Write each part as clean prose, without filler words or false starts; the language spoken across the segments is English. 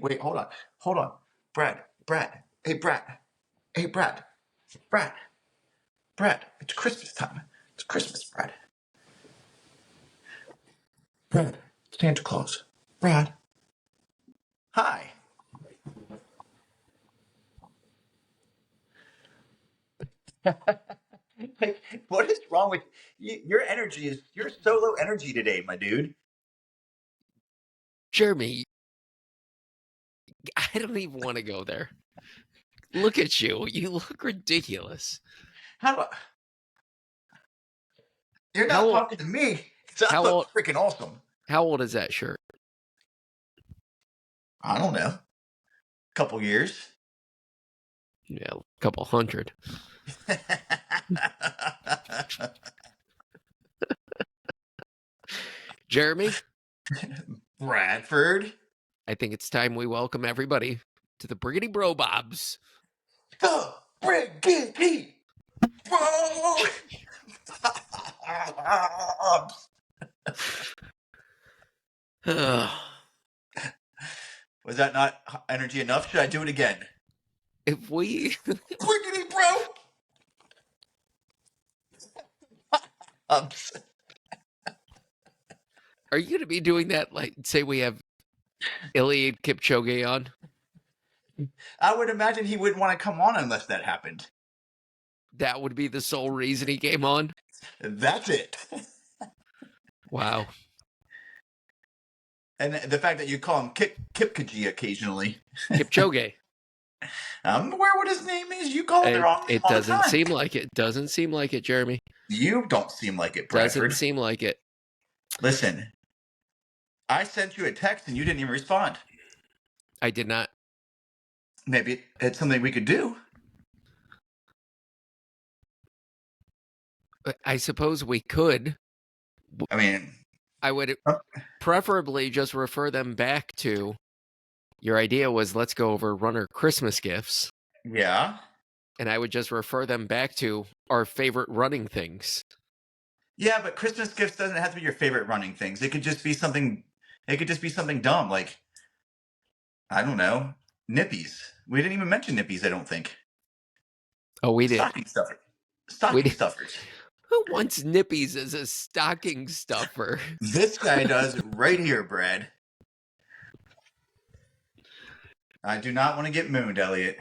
wait, hold on. Brad. Hey, Brad. It's Christmas time. It's Christmas, Brad. Brad, Santa Claus. Brad. Hi. Like, what is wrong with you? Your energy is, you're so low energy today, my dude. Jeremy, I don't even want to go there. Look at you. You look ridiculous. How do I, you're How not old, talking to me. 'Cause I how look old, freaking awesome. how old is that shirt? I don't know. Couple years. Yeah, a couple hundred. Jeremy, Bradford. I think it's time we welcome everybody to the Briggity Bro Bobs. The Briggity Bro. Was that not energy enough? Should I do it again? If we Briggity Bro. are you going to be doing that? Like, say we have Eliud Kipchoge on. I would imagine he wouldn't want to come on unless that happened. That would be the sole reason he came on. That's it. Wow. And the fact that you call him Kipchoge occasionally. Kipchoge. I'm aware what his name is. You call him the wrong name It all doesn't the time. seem like it. Doesn't seem like it, Jeremy. You don't seem like it, Bradford. Doesn't seem like it. Listen, I sent you a text and you didn't even respond. I did not. Maybe it's something we could do. I suppose we could. I mean, I would preferably just refer them back to, your idea was let's go over runner Christmas gifts. yeah. And I would just refer them back to our favorite running things. Yeah, but Christmas gifts doesn't have to be your favorite running things. It could just be something dumb, like, I don't know, nippies. We didn't even mention nippies, I don't think. Oh, we did. Stocking stuffers. Who wants nippies as a stocking stuffer? This guy does right here, Brad. I do not want to get mooned, Elliot.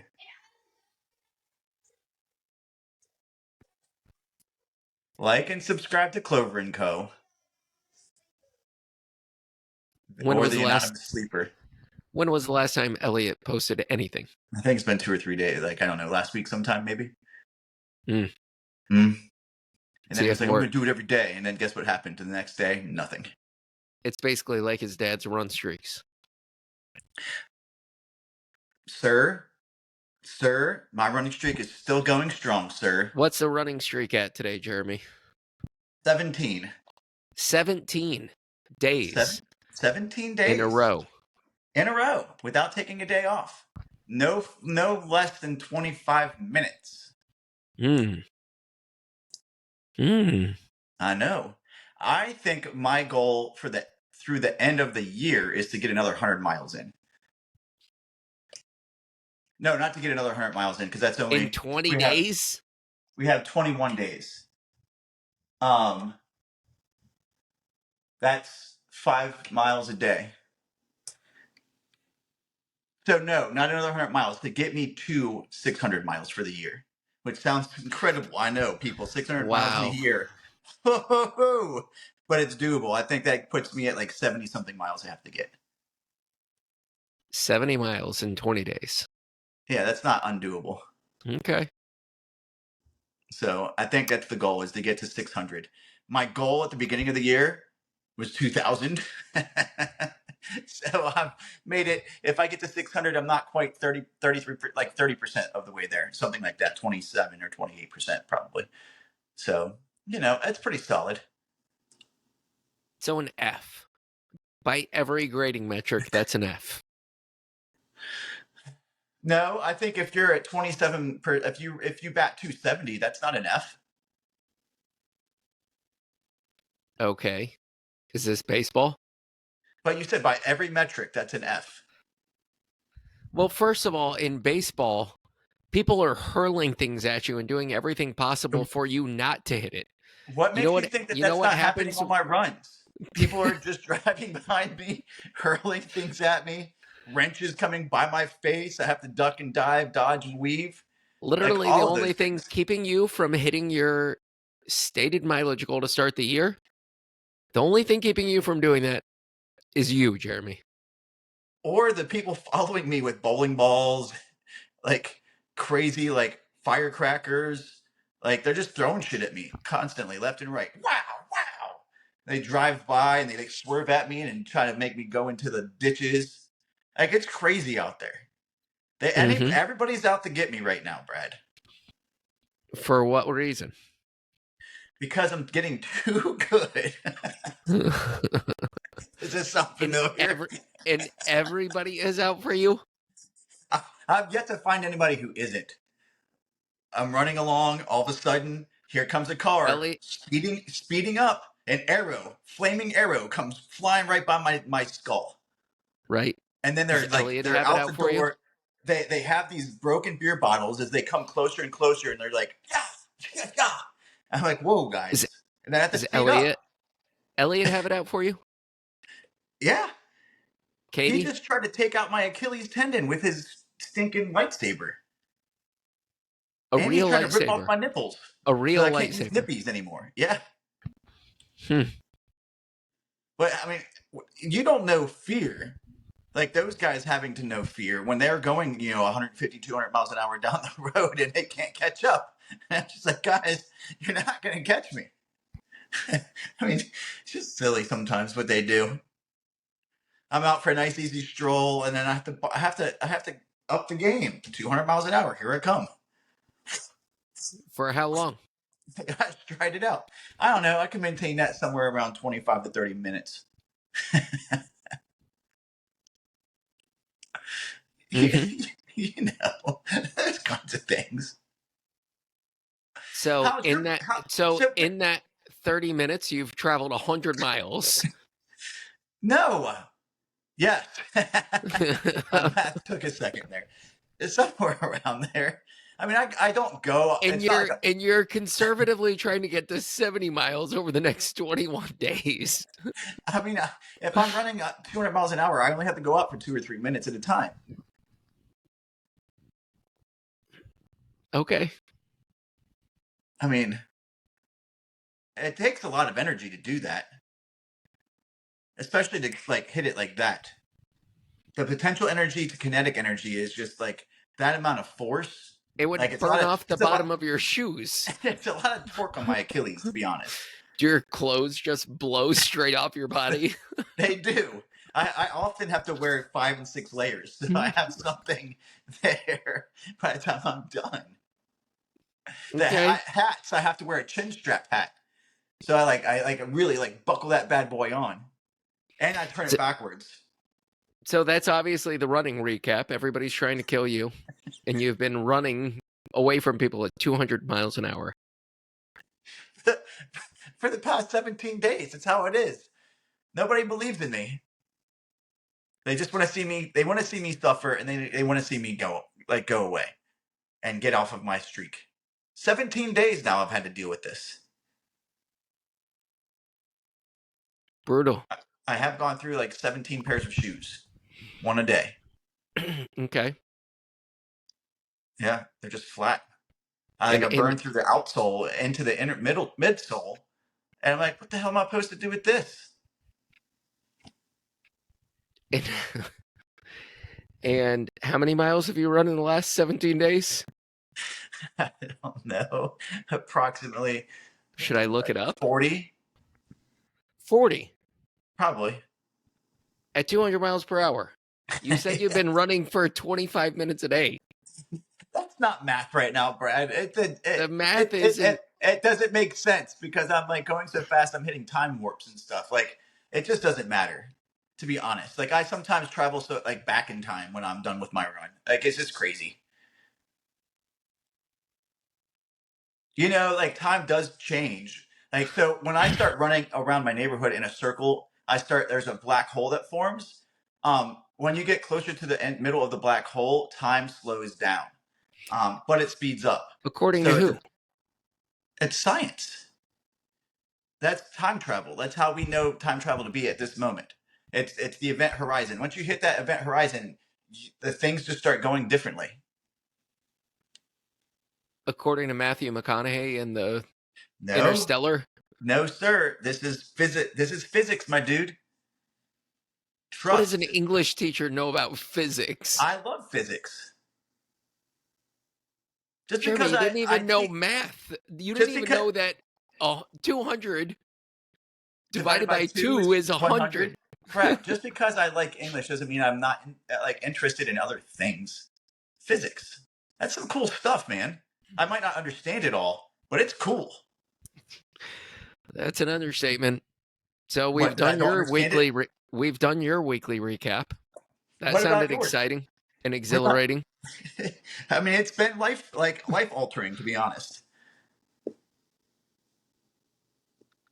Like and subscribe to Clover & Co. When was the the last Anonymous Sleeper. When was the last time Elliot posted anything? I think it's been 2 or 3 days. Like, I don't know, last week sometime maybe. Mm. And then So it's like, we're going to do it every day. And then guess what happened? The next day, nothing. It's basically like his dad's run streaks. Sir, my running streak is still going strong, sir. What's the running streak at today, Jeremy? 17. 17 days. 17 days. In a row. Without taking a day off. No less than 25 minutes. I know. I think my goal through the end of the year is to get another 100 miles in. No, not to get another 100 miles in, because that's only in 20 days. We have 21 days. That's 5 miles a day. So no, not another 100 miles to get me to 600 miles for the year, which sounds incredible. I know, people, 600 miles in a year. But it's doable. I think that puts me at like 70 something miles I have to get. 70 miles in 20 days. Yeah, that's not undoable. Okay. So I think that's the goal, is to get to 600. My goal at the beginning of the year was 2,000. So I've made it. If I get to 600, I'm not quite 33, like 30% of the way there. Something like that, 27 or 28% probably. So, it's pretty solid. So an F. By every grading metric, that's an F. No, I think if you're at 27 if you bat 270, that's not an F. Okay. Is this baseball? But you said by every metric, that's an F. Well, first of all, in baseball, people are hurling things at you and doing everything possible for you not to hit it. What You know makes you what? think that You know that's what not happening happens? on my runs? People are just driving behind me, hurling things at me, wrenches coming by my face. I have to duck and dive, dodge and weave, like Literally, the all of those only thing things. keeping you from hitting your stated mileage goal to start the year, the only thing keeping you from doing that is you, Jeremy. Or the people following me with bowling balls, like crazy, like firecrackers. Like they're just throwing shit at me constantly, left and right. Wow, wow. They drive by and they like swerve at me and try to make me go into the ditches. Like it's crazy out there. Mm-hmm. Everybody's out to get me right now, Brad, For what reason? because I'm getting too good. Does this sound and familiar? everybody is out for you. I've yet to find anybody who isn't. I'm running along. All of a sudden, here comes a car Elliot, speeding up. An arrow, flaming arrow, comes flying right by my skull. right? And then Does Elliot they're have it out the out for you? door. They have these broken beer bottles as they come closer and closer, and they're like, yeah, yeah, yeah. I'm like, whoa, Is guys. And then I have to is speed up. Elliot have it out for you? Yeah. He Katie, just tried to take out my Achilles tendon with his stinking lightsaber. a And he's real trying to rip off lightsaber, my nipples a so real I can't use lightsaber. nippies anymore. Yeah. Hmm. But I mean, you don't know fear. Like those guys having to know fear when they're going, 150, 200 miles an hour down the road and they can't catch up. And I'm just like, guys, you're not going to catch me. I mean, it's just silly sometimes what they do. I'm out for a nice easy stroll, and then I have to up the game. 200 miles an hour. Here I come. For how long? I tried it out. I don't know. I can maintain that somewhere around 25 to 30 minutes. Mm-hmm. Those kinds of things. So How's in your that, how? so So in that 30 minutes, you've traveled 100 miles. no. Yes. My math took a second there. It's somewhere around there. I mean, I don't go. and It's not you're like and you're conservatively trying to get to 70 miles over the next 21 days. I mean, if I'm running 200 miles an hour, I only have to go up for 2 or 3 minutes at a time. Okay. I mean, it takes a lot of energy to do that, especially to like hit it like that. The potential energy to kinetic energy is just like that amount of force. It would Like it's a burn lot of off the it's a bottom lot of your shoes. it's a lot of torque on my Achilles, to be honest. Do your clothes just blow straight off your body? They do. I often have to wear 5 and 6 layers, so I have something there by the time I'm done. Okay. Hats, I have to wear a chin strap hat, so I really like buckle that bad boy on, and I turn it So, backwards. so that's obviously the running recap. Everybody's trying to kill you, and you've been running away from people at 200 miles an hour. For the past 17 days, it's how it is. Nobody believes in me. They just want to see me. They want to see me suffer, and they want to see me go away and get off of my streak. 17 days now I've had to deal with this. Brutal. I have gone through like 17 pairs of shoes, one a day. Okay. Yeah, they're just flat. I And, got and burned through the outsole into the midsole, and I'm like, what the hell am I supposed to do with this? and and how many miles have you run in the last 17 days? I don't know. Approximately. Should I look it up? 40, 40 probably. at 200 miles per hour. You said you've been running for 25 minutes a day. That's not math right now, Brad. The math isn't. It doesn't make sense because I'm like going so fast. I'm hitting time warps and stuff. Like it just doesn't matter, to be honest. Like I sometimes travel so like back in time when I'm done with my run. Like it's just crazy. Like time does change. Like so when I start running around my neighborhood in a circle, there's a black hole that forms. when you get closer to the middle of the black hole, time slows down, but it speeds up. According to So who? it's science. That's time travel. That's how we know time travel to be at this moment. It's the event horizon. Once you hit that event horizon, the things just start going differently. According to Matthew McConaughey in the No, Interstellar? no, sir. This is physics. This is physics, my dude. What does an Trust. English teacher know about physics? I love physics. Just Jeremy, because you didn't I even know teach, math. You just didn't even because know that 200 divided divided by by two 2 is is 100. 100. Correct. Just because I like English doesn't mean I'm not like interested in other things. Physics. That's some cool stuff, man. I might not understand it all, but it's cool. That's an understatement. So we've What? That I done don't your understand it. we've done your weekly recap. That What about sounded yours? exciting and What about? exhilarating. I mean, it's been life altering, to be honest.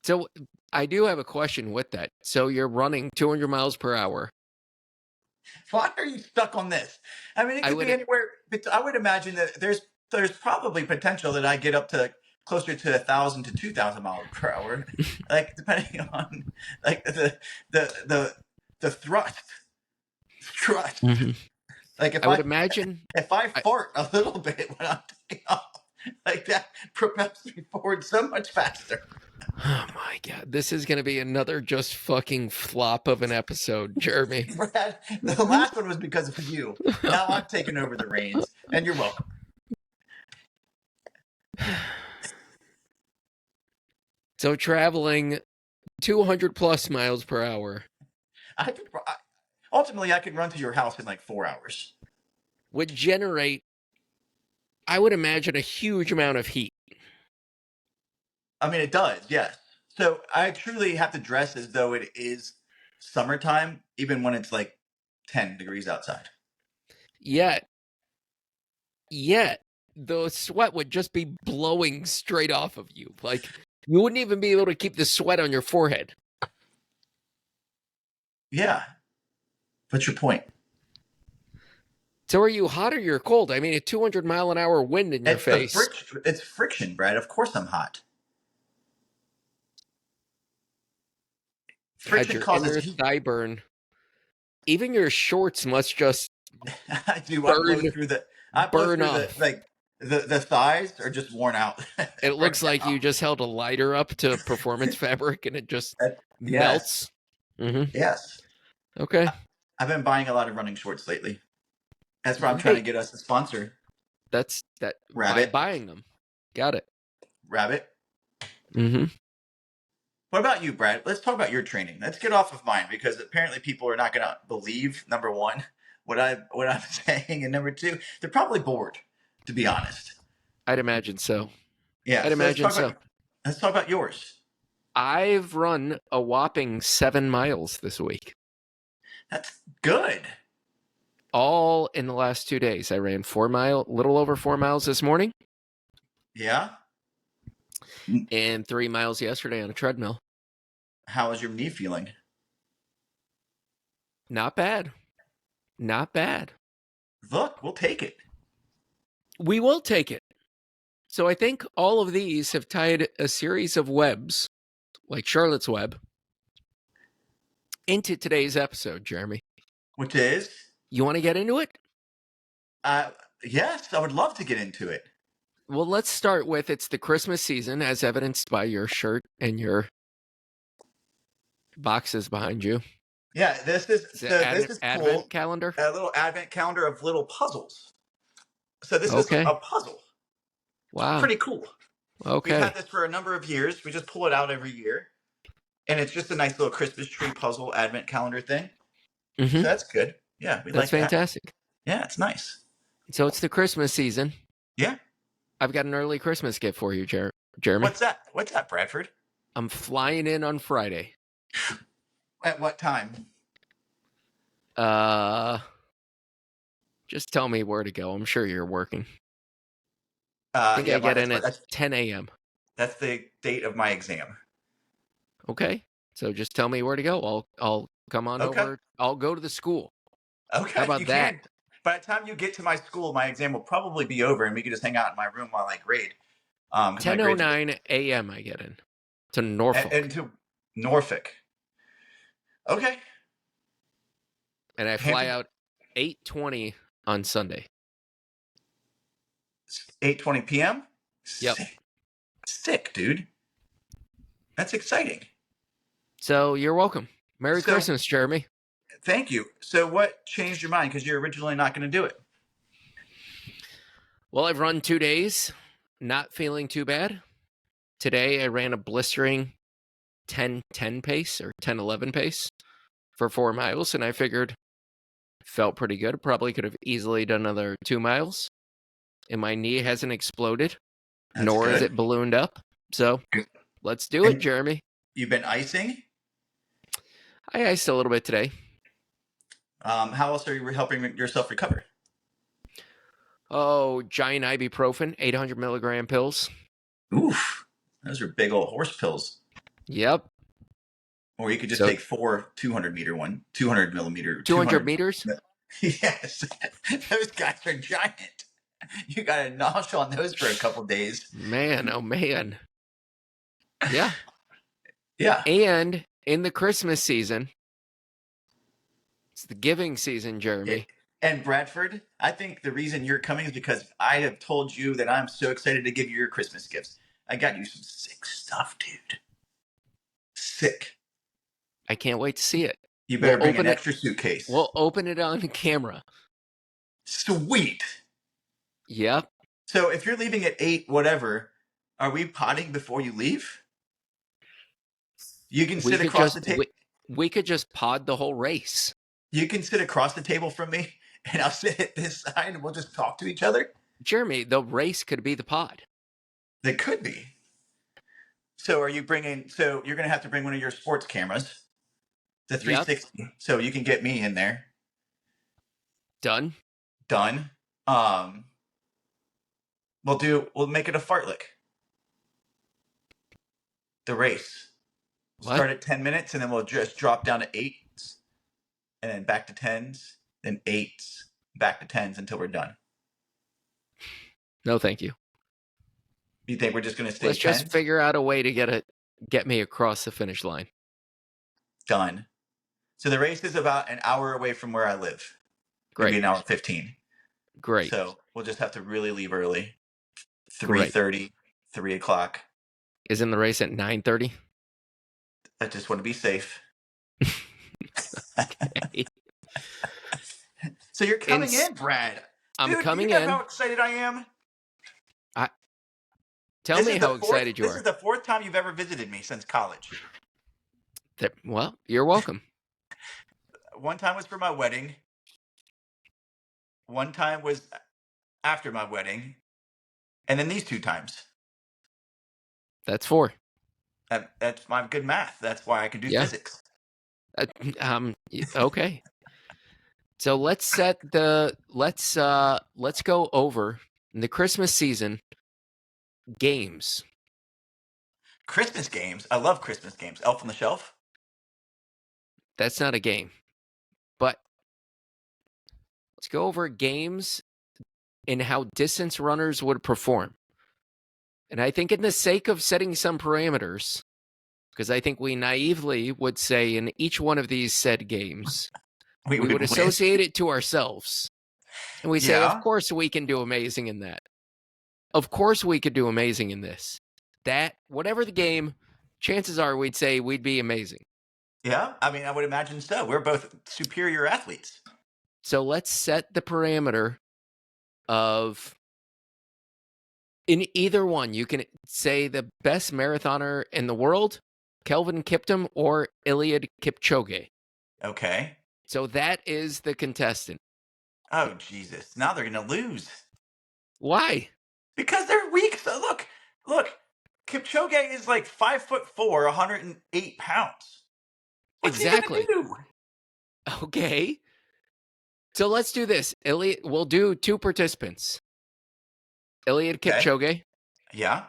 So I do have a question with that. So you're running 200 miles per hour. Why are you stuck on this? I mean, it I could be would anywhere. But I would imagine that there's probably potential that I get up to closer to 1,000 to 2,000 miles per hour, like depending on like the thrust. Mhm. Like I would imagine. if I fart a little bit when I'm taking off, like that propels me forward so much faster. Oh my god, this is going to be another just fucking flop of an episode, Jeremy. Brad, the last one was because of you. Now I'm taking over the reins, and you're welcome. So traveling 200 plus miles per hour Ultimately, I could run to your house in like 4 hours. would generate, I would imagine, a huge amount of heat. I mean, it does, yes. So I truly have to dress as though it is summertime, even when it's like 10 degrees outside. Yet, the sweat would just be blowing straight off of you. Like, you wouldn't even be able to keep the sweat on your forehead. Yeah. What's your point? So are you hot or you're cold? I mean, a 200-mile-an-hour wind in your face. It's friction, Brad. Of course I'm hot. God, Friction your causes inner heat. thigh burn. Even your shorts must just I do. burn, I blow burn through off. the thighs are just worn out. It looks right like now. you just held a lighter up to performance fabric and it just Yes. melts. Mm-hmm. Yes. Okay. I've been buying a lot of running shorts lately. That's why I'm trying to Great. get us a sponsor. That's that by Rabbit. buying them. Got it. Rabbit. Mm-hmm. What about you, Brad? Let's talk about your training. Let's get off of mine because apparently people are not going to believe, number one, what I'm saying, and number two, they're probably bored, to be honest. I'd imagine so. Yeah. I'd So imagine so. let's talk about yours. I've run a whopping 7 miles this week. That's good. All in the last 2 days. I ran little over 4 miles this morning. Yeah. And 3 miles yesterday on a treadmill. How is your knee feeling? Not bad. Not bad. Look, we'll take it. We will take it. So I think all of these have tied a series of webs, like Charlotte's Web, into today's episode, Jeremy. Which is? You want to get into it? Yes, I would love to get into it. Well, let's start with it's the Christmas season, as evidenced by your shirt and your boxes behind you. Yeah, this is Advent cool. calendar. A little advent calendar of little puzzles. So this is Okay. a puzzle. Wow. It's pretty cool. Okay. We've had this for a number of years. We just pull it out every year. And it's just a nice little Christmas tree puzzle advent calendar thing. Mm-hmm. So that's good. Yeah, that's fantastic. That. Yeah, it's nice. So it's the Christmas season. Yeah. I've got an early Christmas gift for you, Jeremy. What's that? What's that, Bradford? I'm flying in on Friday. At what time? Just tell me where to go. I'm sure you're working. I think I get in at 10 a.m. That's the date of my exam. Okay. So just tell me where to go. I'll come on over. I'll go to the school. Okay, How about you that? can. By the time you get to my school, my exam will probably be over, and we can just hang out in my room while I grade. Because my grades 10:09 a.m. I get in to and Norfolk, to Norfolk. Okay, and I fly Hampton, out 8:20 on Sunday. 8:20 p.m. Yep. Sick, dude. That's exciting. So you're welcome. Merry So Christmas, Jeremy. thank you. So what changed your mind? Because you're originally not going to do it. Well, I've run 2 days, not feeling too bad. Today I ran a blistering 10:10 pace or 10:11 pace for 4 miles, and I figured felt pretty good. Probably could have easily done another 2 miles, and my knee hasn't exploded, That's nor is good. it ballooned up. So Good. let's do it, And Jeremy. you've been icing. I iced a little bit today. How else are you helping yourself recover? Oh, giant ibuprofen, 800 milligram pills. Oof, those are big old horse pills. Yep. Or you could just So take 4 200-meter one, 200 millimeter, 200 200. meters. Yes, those guys are giant. You got to nosh on those for a couple days. Man, oh man. Yeah. Yeah. And in the Christmas season, it's the giving season, Jeremy. And Bradford, I think the reason you're coming is because I have told you that I'm so excited to give you your Christmas gifts. I got you some sick stuff, dude. Sick. I can't wait to see it. You better We'll bring an open it. extra suitcase. We'll open it on camera. Sweet. Yep. So if you're leaving at 8, whatever, are we potting before you leave? You can We sit could across just the table. we could just pod the whole race. You can sit across the table from me, and I'll sit at this side, and we'll just talk to each other. Jeremy, the race could be the pod. They could be. So are you bringing? So you're going to have to bring one of your sports cameras, the Yep. 360, so you can get me in there. Done. Done. We'll make it a fartlek. The race. We'll What? start at 10 minutes, and then we'll just drop down to 8s, and then back to 10s, then 8s, back to 10s until we're done. No, thank you. You think we're just going to stay Let's just 10s? figure out a way to get me across the finish line. Done. So the race is about an hour away from where I live. Great. Maybe an hour 15. Great. So we'll just have to really leave early. Great. 3:30, 3 o'clock. Isn't the race at 9:30? I just want to be safe. So you're coming in, Brad. I'm Dude, coming do you know in. how excited I am? Tell me how excited you This are. is the 4th time you've ever visited me since college. Well, you're welcome. One time was for my wedding. One time was after my wedding. And then these 2 times. That's 4. That's my good math. That's why I can do Yeah. physics. Okay. So let's go over the Christmas season games. Christmas games. I love Christmas games. Elf on the Shelf. That's not a game. But let's go over games and how distance runners would perform. And I think in the sake of setting some parameters, because I think we naively would say in each one of these said games, we would associate it to ourselves. And we say, of course we can do amazing in that. Of course we could do amazing in this. That, whatever the game, chances are we'd say we'd be amazing. Yeah, I mean, I would imagine so. We're both superior athletes. So let's set the parameter of, in either one, you can say the best marathoner in the world, Kelvin Kiptum or Eliud Kipchoge. Okay. So that is the contestant. Oh, Jesus. Now they're going to lose. Why? Because they're weak. So look. Kipchoge is like 5'4", 108 pounds. What's Exactly. he going to do? Okay. So let's do this. Elliot, we'll do 2 participants. Eliud Kipchoge. Yeah.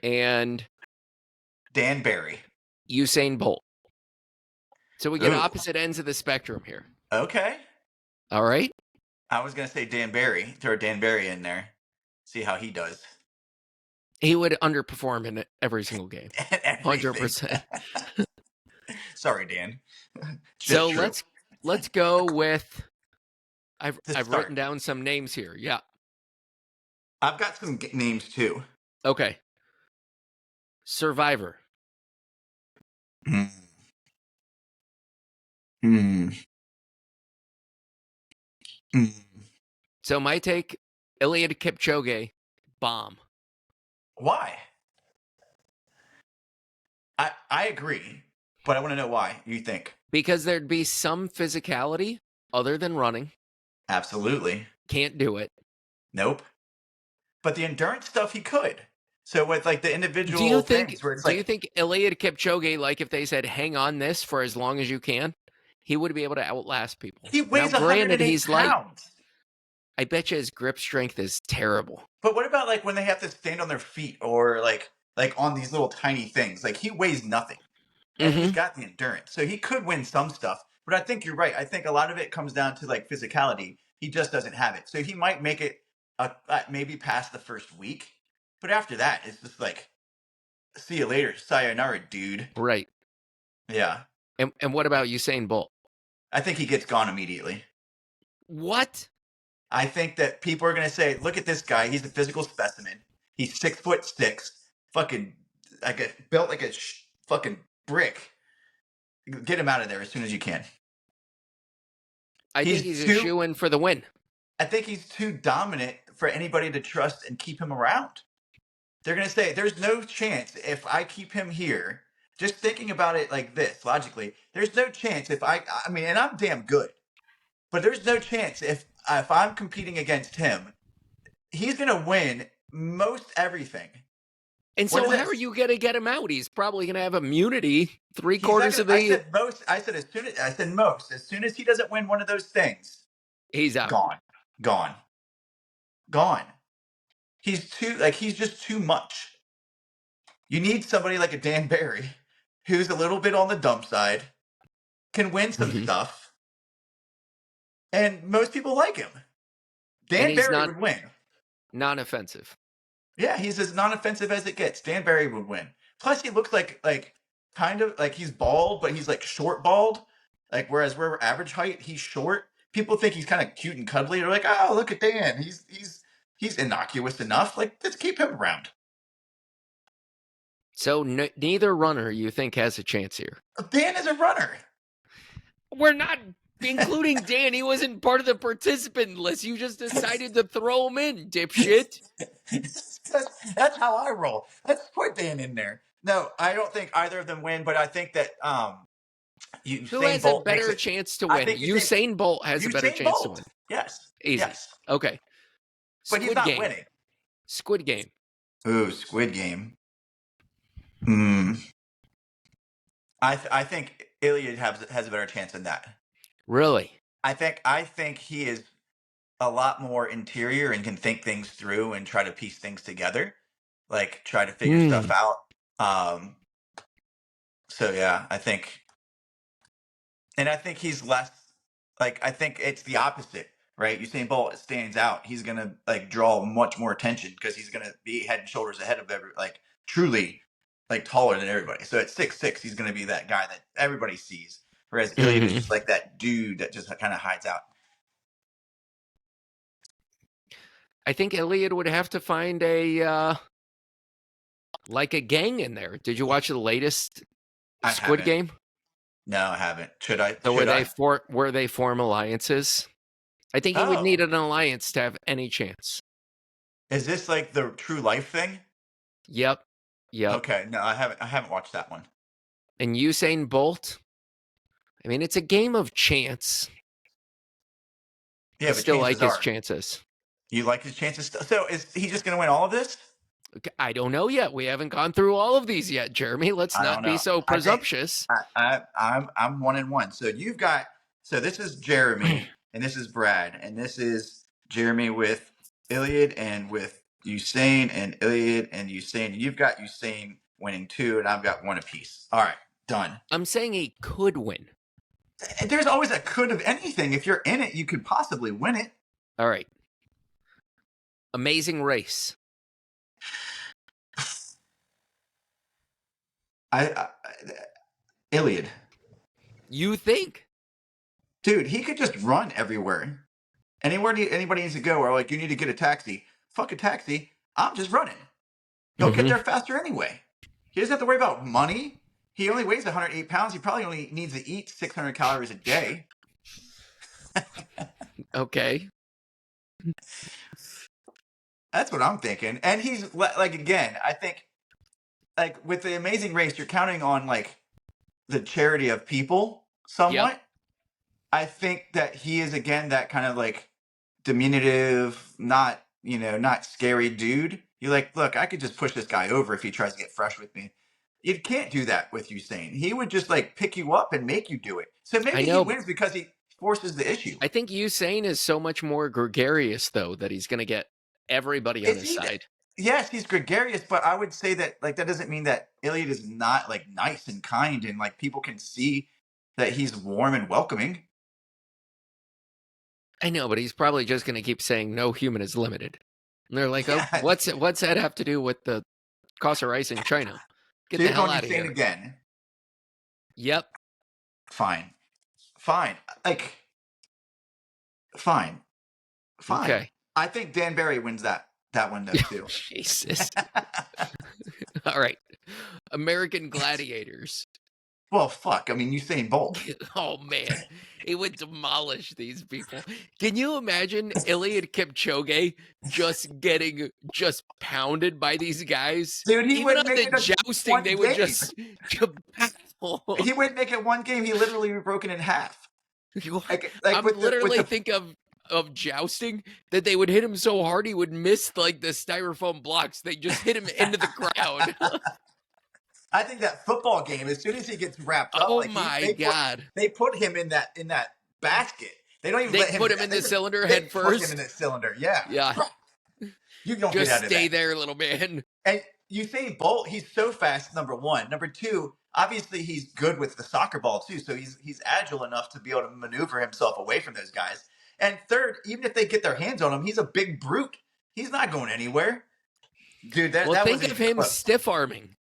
And Dan Barry. Usain Bolt. So we get opposite ends of the spectrum here. Okay. All right. I was gonna say Dan Barry. Throw Dan Barry in there. See how he does. He would underperform in every single game. And everything. 100%. Sorry, Dan. It's just So true. let's go with To I've written start, down some names here. Yeah. I've got some names too. Okay. Survivor. Hmm. Hmm. Hmm. So my take, Eliud Kipchoge, bomb. Why? I agree, but I want to know why you think. Because there'd be some physicality other than running. Absolutely. Can't do it. Nope. But the endurance stuff he could. So with like the Do you individual think things where it's do you like think Eliud Kipchoge, like if they said hang on this for as long as you can, he would be able to outlast people? he Now weighs granted 108 he's light. pounds. I bet you his grip strength is terrible. But what about like when they have to stand on their feet or like on these little tiny things? Like he weighs nothing. And he's Mm-hmm. got the endurance. So he could win some stuff. But I think you're right. I think a lot of it comes down to like physicality. He just doesn't have it. So he might make it maybe past the first week. But after that, it's just like, see you later. Sayonara, dude. Right. Yeah. And what about Usain Bolt? I think he gets gone immediately. What? I think that people are going to say, look at this guy. He's a physical specimen. He's 6'6", fucking built like a fucking brick. Get him out of there as soon as you can. I think he's a shoe-in for the win. I think he's too dominant for anybody to trust and keep him around. They're going to say, there's no chance if I keep him here. Just thinking about it like this, logically, there's no chance if I mean, and I'm damn good, but there's no chance if I'm competing against him, he's going to win most everything. And so how are you going to get him out? He's probably going to have immunity three-quarters of the... I said most. I said most. As soon as he doesn't win one of those things, he's out. Gone. He's just too much. You need somebody like a Dan Barry, who's a little bit on the dumb side, can win some stuff, and most people like him. Dan Barry would win. Non-offensive. Yeah, he's as non-offensive as it gets. Dan Barry would win. Plus, he looks like kind of like he's bald, but he's like short bald. Like whereas we're average height, he's short. People think he's kind of cute and cuddly. They're like, oh, look at Dan. He's innocuous enough. Like, let's keep him around. So neither runner you think has a chance here. Dan is a runner. We're not including Dan. He wasn't part of the participant list. You just decided to throw him in, dipshit. That's how I roll. Let's put Dan in there. No, I don't think either of them win, but I think that who has a better chance to win? Usain Bolt has a better chance to win. Yes. Easy. Yes. Okay. But he's not winning. Squid Game. Ooh, Squid Game. I think Elliot has a better chance than that. Really? I think he is a lot more interior and can think things through and try to piece things together, like try to figure stuff out. So yeah, I think he's less like I think it's the opposite, right? Usain Bolt stands out. He's gonna like draw much more attention because he's gonna be head and shoulders ahead of truly like taller than everybody. So at 6'6", he's gonna be that guy that everybody sees. Whereas Elliot is just like that dude that just kind of hides out. I think Elliot would have to find a gang in there. Did you watch the latest Squid Game? No, I haven't. Should I? So where they form alliances? I think he would need an alliance to have any chance. Is this like the true life thing? Yep. Okay, no, I haven't watched that one. And Usain Bolt, I mean, it's a game of chance. Yeah, I still like his chances. You like his chances? So is he just going to win all of this? I don't know yet. We haven't gone through all of these yet, Jeremy. Let's not be so presumptuous. I'm 1-1. So this is Jeremy and this is Brad and this is Jeremy with Elliot and with Usain and Elliot and Usain. You've got Usain winning 2 and I've got 1 apiece. All right, done. I'm saying he could win. There's always a could of anything. If you're in it, you could possibly win it. All right. Amazing Race. I Iliad. You think? Dude, he could just run everywhere. Anywhere anybody needs to go, or like you need to get a taxi. Fuck a taxi. I'm just running. He'll get there faster anyway. He doesn't have to worry about money. He only weighs 108 pounds. He probably only needs to eat 600 calories a day. Okay. That's what I'm thinking. And he's like, again, I think like with the Amazing Race, you're counting on like the charity of people somewhat. Yep. I think that he is again that kind of like diminutive, not scary dude. You're like, look, I could just push this guy over if he tries to get fresh with me. You can't do that with Usain. He would just like pick you up and make you do it. So maybe he wins because he forces the issue. I think Usain is so much more gregarious though that he's going to get everybody on his side. Yes, he's gregarious, but I would say that like that doesn't mean that Elliot is not like nice and kind and like people can see that he's warm and welcoming. I know, but he's probably just going to keep saying no human is limited. And they're like, oh, what's that have to do with the cost of rice in China? Get the hell out of here. Again. Yep. Fine. Like, fine. Okay. I think Dan Barry wins that one though too. Jesus. All right. American Gladiators. Well, fuck. I mean, Usain Bolt. Oh, man. He would demolish these people. Can you imagine Eliud Kipchoge getting pounded by these guys? Dude, he even would on the jousting, they would just... He wouldn't make it one game. He literally would be broken in half. I'm literally think of jousting that they would hit him so hard he would miss like the styrofoam blocks. They just hit him into the crowd. I think that football game, as soon as he gets wrapped up, God! They put him in that basket. They don't even let him put him in the cylinder head first. Put him in the cylinder, yeah. You don't just get out of stay there, little man. And Usain Bolt, he's so fast. Number one, number two, obviously he's good with the soccer ball too, so he's agile enough to be able to maneuver himself away from those guys. And third, even if they get their hands on him, he's a big brute. He's not going anywhere, dude. Think of him stiff arming.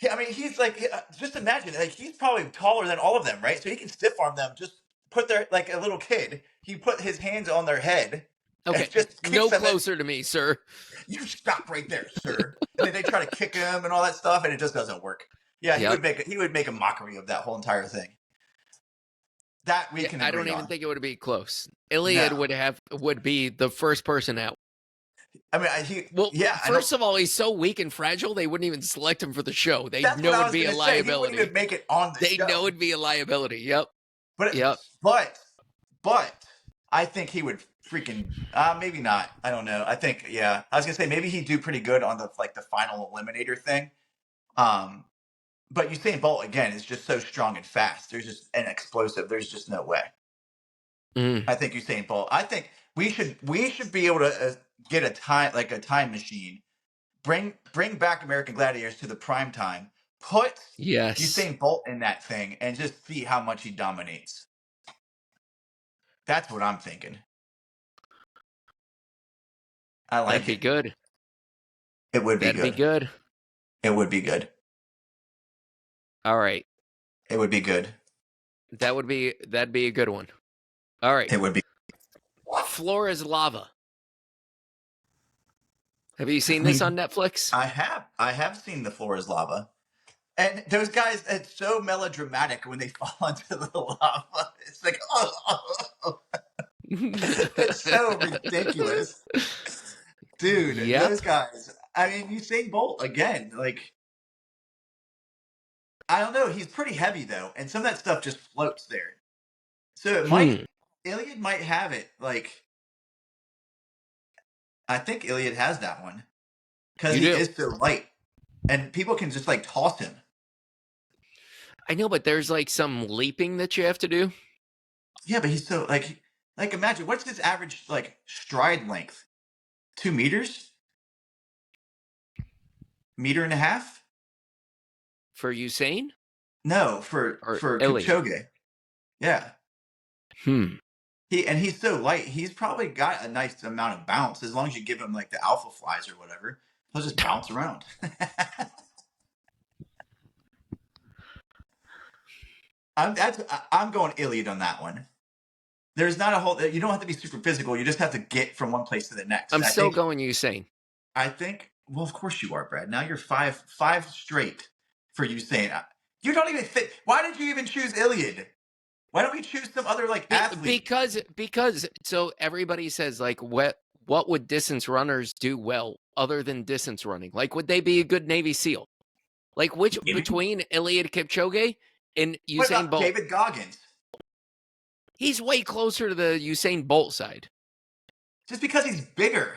Yeah, I mean, he's like, just imagine, like he's probably taller than all of them, right? So he can stiff arm them. Just put their like a little kid. He put his hands on their head. Okay, just no closer to me, sir. You stop right there, sir. And then they try to kick him and all that stuff, and it just doesn't work. Yeah, he would make a mockery of that whole entire thing. That we can. I don't even think it would be close. Elliot would be the first person out. I mean, first of all, he's so weak and fragile, they wouldn't even select him for the show. They know it'd be a liability. He wouldn't even make it on the show. They know it'd be a liability. Yep. But I think he would freaking maybe not. I don't know. I think I was gonna say maybe he'd do pretty good on the final eliminator thing. But Usain Bolt again is just so strong and fast. There's just an explosive. There's just no way. I think Usain Bolt. I think we should be able to get a time machine, bring back American Gladiators to the prime time, put Usain Bolt in that thing, and just see how much he dominates. That's what I'm thinking. I like That'd be good. It would be good. That'd be good. It would be good. All right. It would be good. That'd be a good one. All right. It would be. Flora's Lava. Have you seen this on Netflix? I have seen the Flora's Lava. And those guys, it's so melodramatic when they fall into the lava. It's like, it's so ridiculous. Dude, those guys. I mean, Usain Bolt, again, like, I don't know. He's pretty heavy, though. And some of that stuff just floats there. So it Elliot might have it. Like, I think Elliot has that one. Because he is so light. And people can just, toss him. I know, but there's, some leaping that you have to do. Yeah, but he's so, imagine, what's his average, stride length? 2 meters? Meter and a half? For Usain? No, for Elliot. Kipchoge. Yeah. Hmm. He's so light. He's probably got a nice amount of bounce as long as you give him like the alpha flies or whatever. He'll just bounce around. I'm going Iliad on that one. There's not a whole. You don't have to be super physical. You just have to get from one place to the next. I'm still going Usain. I think. Well, of course you are, Brad. Now you're five straight for you saying you don't even fit. Why did you even choose Iliad? Why don't we choose some other like athlete? Because so everybody says like what would distance runners do well other than distance running? Like would they be a good Navy SEAL? Like which between Eliud Kipchoge and What Usain about Bolt? David Goggins? He's way closer to the Usain Bolt side. Just because he's bigger.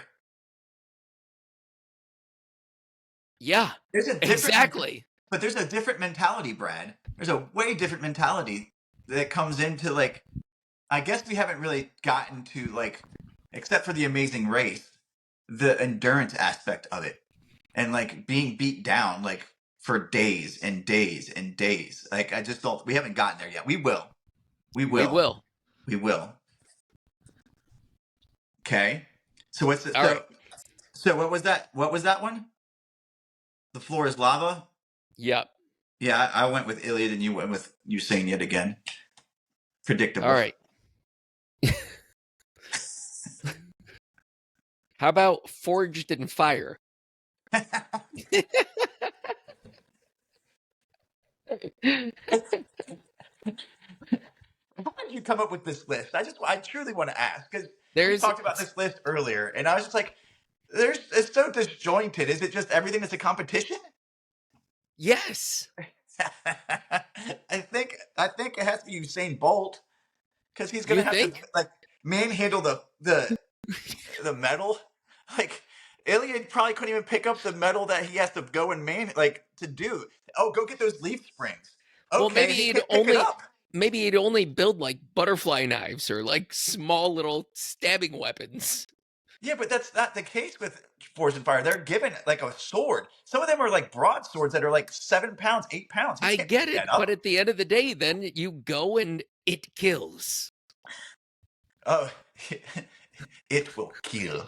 Yeah, There's a different exactly. But there's a different mentality, Brad. There's a way different mentality that comes into like. I guess we haven't really gotten to like, except for the Amazing Race, the endurance aspect of it, and like being beat down like for days and days and days. Like I just don't. We haven't gotten there yet. We will. We will. We will. We will. Okay. So what's it? All right. So what was that? What was that one? The floor is lava. Yep. Yeah, I went with Iliad and you went with Usain yet again. Predictable. All right. How about Forged in Fire? How did you come up with this list? I truly want to ask because we talked about this list earlier, and I was just like, it's so disjointed. Is it just everything is a competition? Yes. I think it has to be Usain Bolt because he's gonna have to like manhandle the metal. Like Elliot probably couldn't even pick up the metal that he has to go and to do. Oh, go get those leaf springs. Okay, well, maybe he can't pick it up. Maybe he'd only build like butterfly knives or like small little stabbing weapons. Yeah, but that's not the case with Force and Fire. They're given like a sword. Some of them are like broadswords that are like 7 pounds, 8 pounds. I get it, but at the end of the day, then you go and it kills. Oh, it will kill.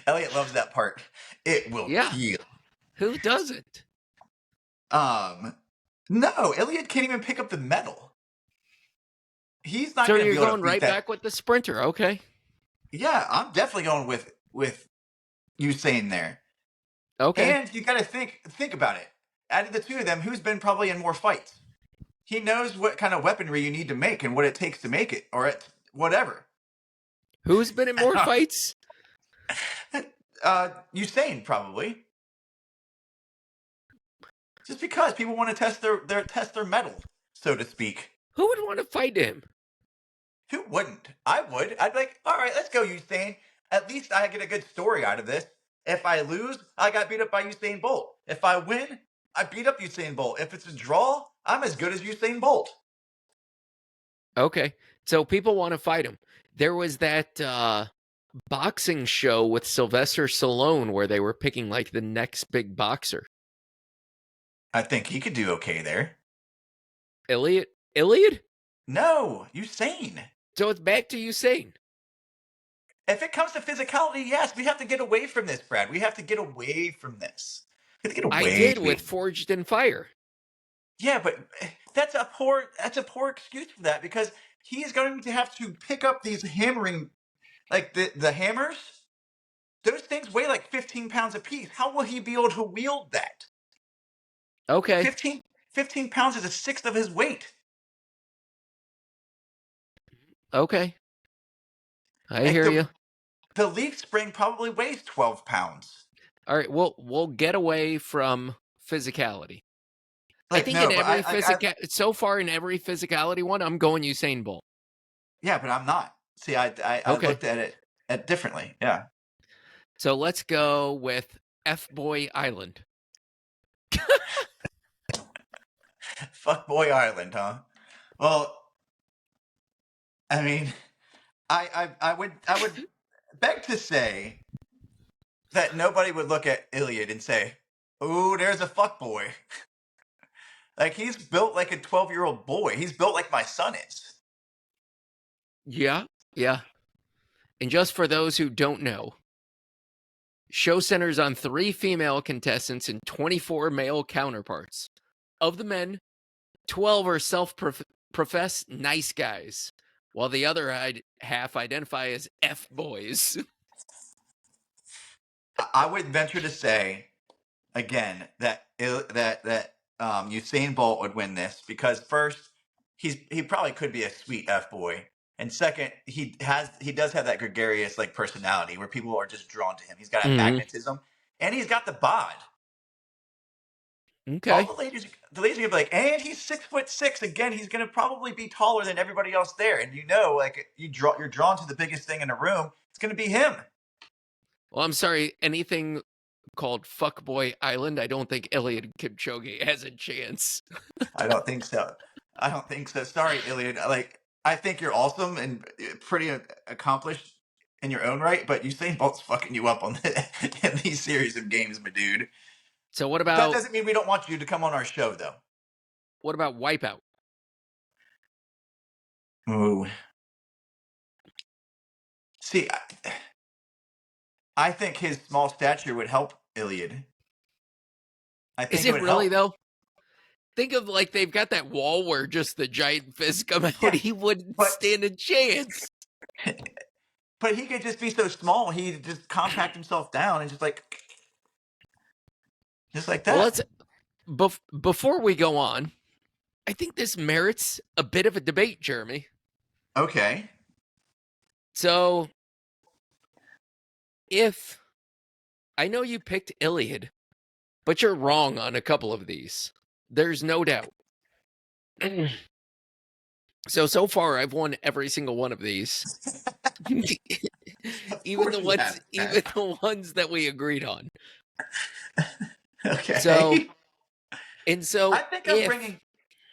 Elliot loves that part. It will kill. Who doesn't? No, Elliot can't even pick up the metal. He's not. So gonna you're be able going to right back with the sprinter, okay? Yeah, I'm definitely going with Usain there. Okay. And you got to think about it. Out of the two of them, who's been probably in more fights? He knows what kind of weaponry you need to make and what it takes to make it, or whatever. Who's been in more fights? Usain probably. Just because people want to test their metal, so to speak. Who would want to fight him? Who wouldn't? I would. I'd be like, all right, let's go, Usain. At least I get a good story out of this. If I lose, I got beat up by Usain Bolt. If I win, I beat up Usain Bolt. If it's a draw, I'm as good as Usain Bolt. Okay. So people want to fight him. There was that boxing show with Sylvester Stallone where they were picking like the next big boxer. I think he could do okay there. Elliot? No, Usain. So it's back to Usain. If it comes to physicality, yes, we have to get away from this, Brad. We have to get away from this. We have to get away. I did with Forged in Fire. Yeah, but that's a poor excuse for that because he's going to have to pick up these hammering, like the hammers. Those things weigh like 15 pounds a piece. How will he be able to wield that? Okay. 15 pounds is a sixth of his weight. Okay. I hear you. The leaf spring probably weighs 12 pounds. All right, we'll get away from physicality. Like, I think in every so far in every physicality one, I'm going Usain Bolt. Yeah, but I'm not. See, I looked at it differently. Yeah. So let's go with FBoy Island. FBoy Island, huh? Well, I mean, I would beg to say that nobody would look at Eliud and say, "Ooh, there's a fuckboy." Like, he's built like a 12-year-old boy. He's built like my son is. Yeah, yeah. And just for those who don't know, show centers on 3 female contestants and 24 male counterparts. Of the men, 12 are self-professed nice guys, while the other half identify as F-boys. I would venture to say, again, that Usain Bolt would win this because first, he probably could be a sweet F boy, and second, he does have that gregarious like personality where people are just drawn to him. He's got a Mhm. magnetism, and he's got the bod. All Okay. the ladies are gonna be like, and he's 6'6". Again, he's gonna probably be taller than everybody else there, and like you're drawn to the biggest thing in a room. It's gonna be him. Well, I'm sorry, anything called Fuckboy Island, I don't think Eliud Kipchoge has a chance. I don't think so. I don't think so. Sorry, Iliad. Like, I think you're awesome and pretty accomplished in your own right, but Usain Bolt's fucking you up on in these series of games, my dude. So what That about doesn't mean we don't want you to come on our show, though. Wipeout? Ooh. See, I think his small stature would help Iliad. I Is think it it would really help. though? Think of like they've got that wall where just the giant fists come out. Yeah, He wouldn't but stand a chance. but he could just be so small. He just compact himself down and just like Well, that. before we go on, I think this merits a bit of a debate, Jeremy. Okay. So, if I know you picked Iliad, but you're wrong on a couple of these, there's no doubt. So far, I've won every single one of these, Of even course we have, man. the ones that we agreed on. So, Okay. and I so think I'm if bringing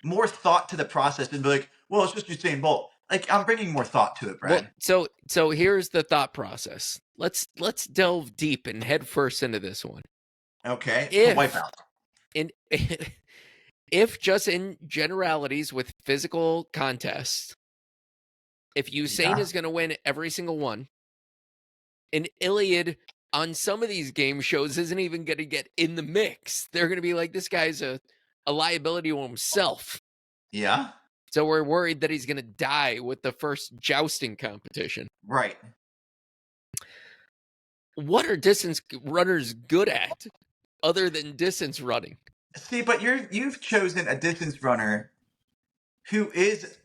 more thought to the process and be like, well, it's just Usain Bolt. Like, I'm bringing more thought to it, well, Brad. so here's the thought process. Let's delve deep and head first into this one. Okay. If Wipeout. in if just in generalities with physical contests, if Usain Yeah. is going to win every single one, and Iliad on some of these game shows isn't even going to get in the mix, they're going to be like, this guy's a liability to himself. Yeah. So we're worried that he's going to die with the first jousting competition. Right. What are distance runners good at other than distance running? See, but you've chosen a distance runner who is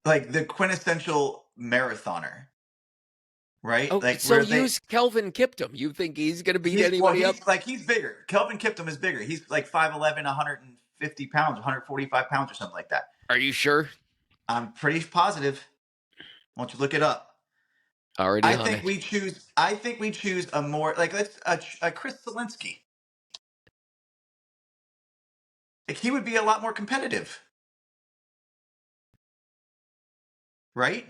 like the quintessential marathoner, right? Oh, Like so where they use Kelvin Kiptum. You think he's going to beat anybody up? he's bigger. Kelvin Kiptum is bigger. He's like 5'11", 150 pounds, 145 pounds or something like that. Are you sure? I'm pretty positive. Why don't you look it up? Already I on think it. we choose a more like let's a Chris Zelinsky. Like he would be a lot more competitive, right?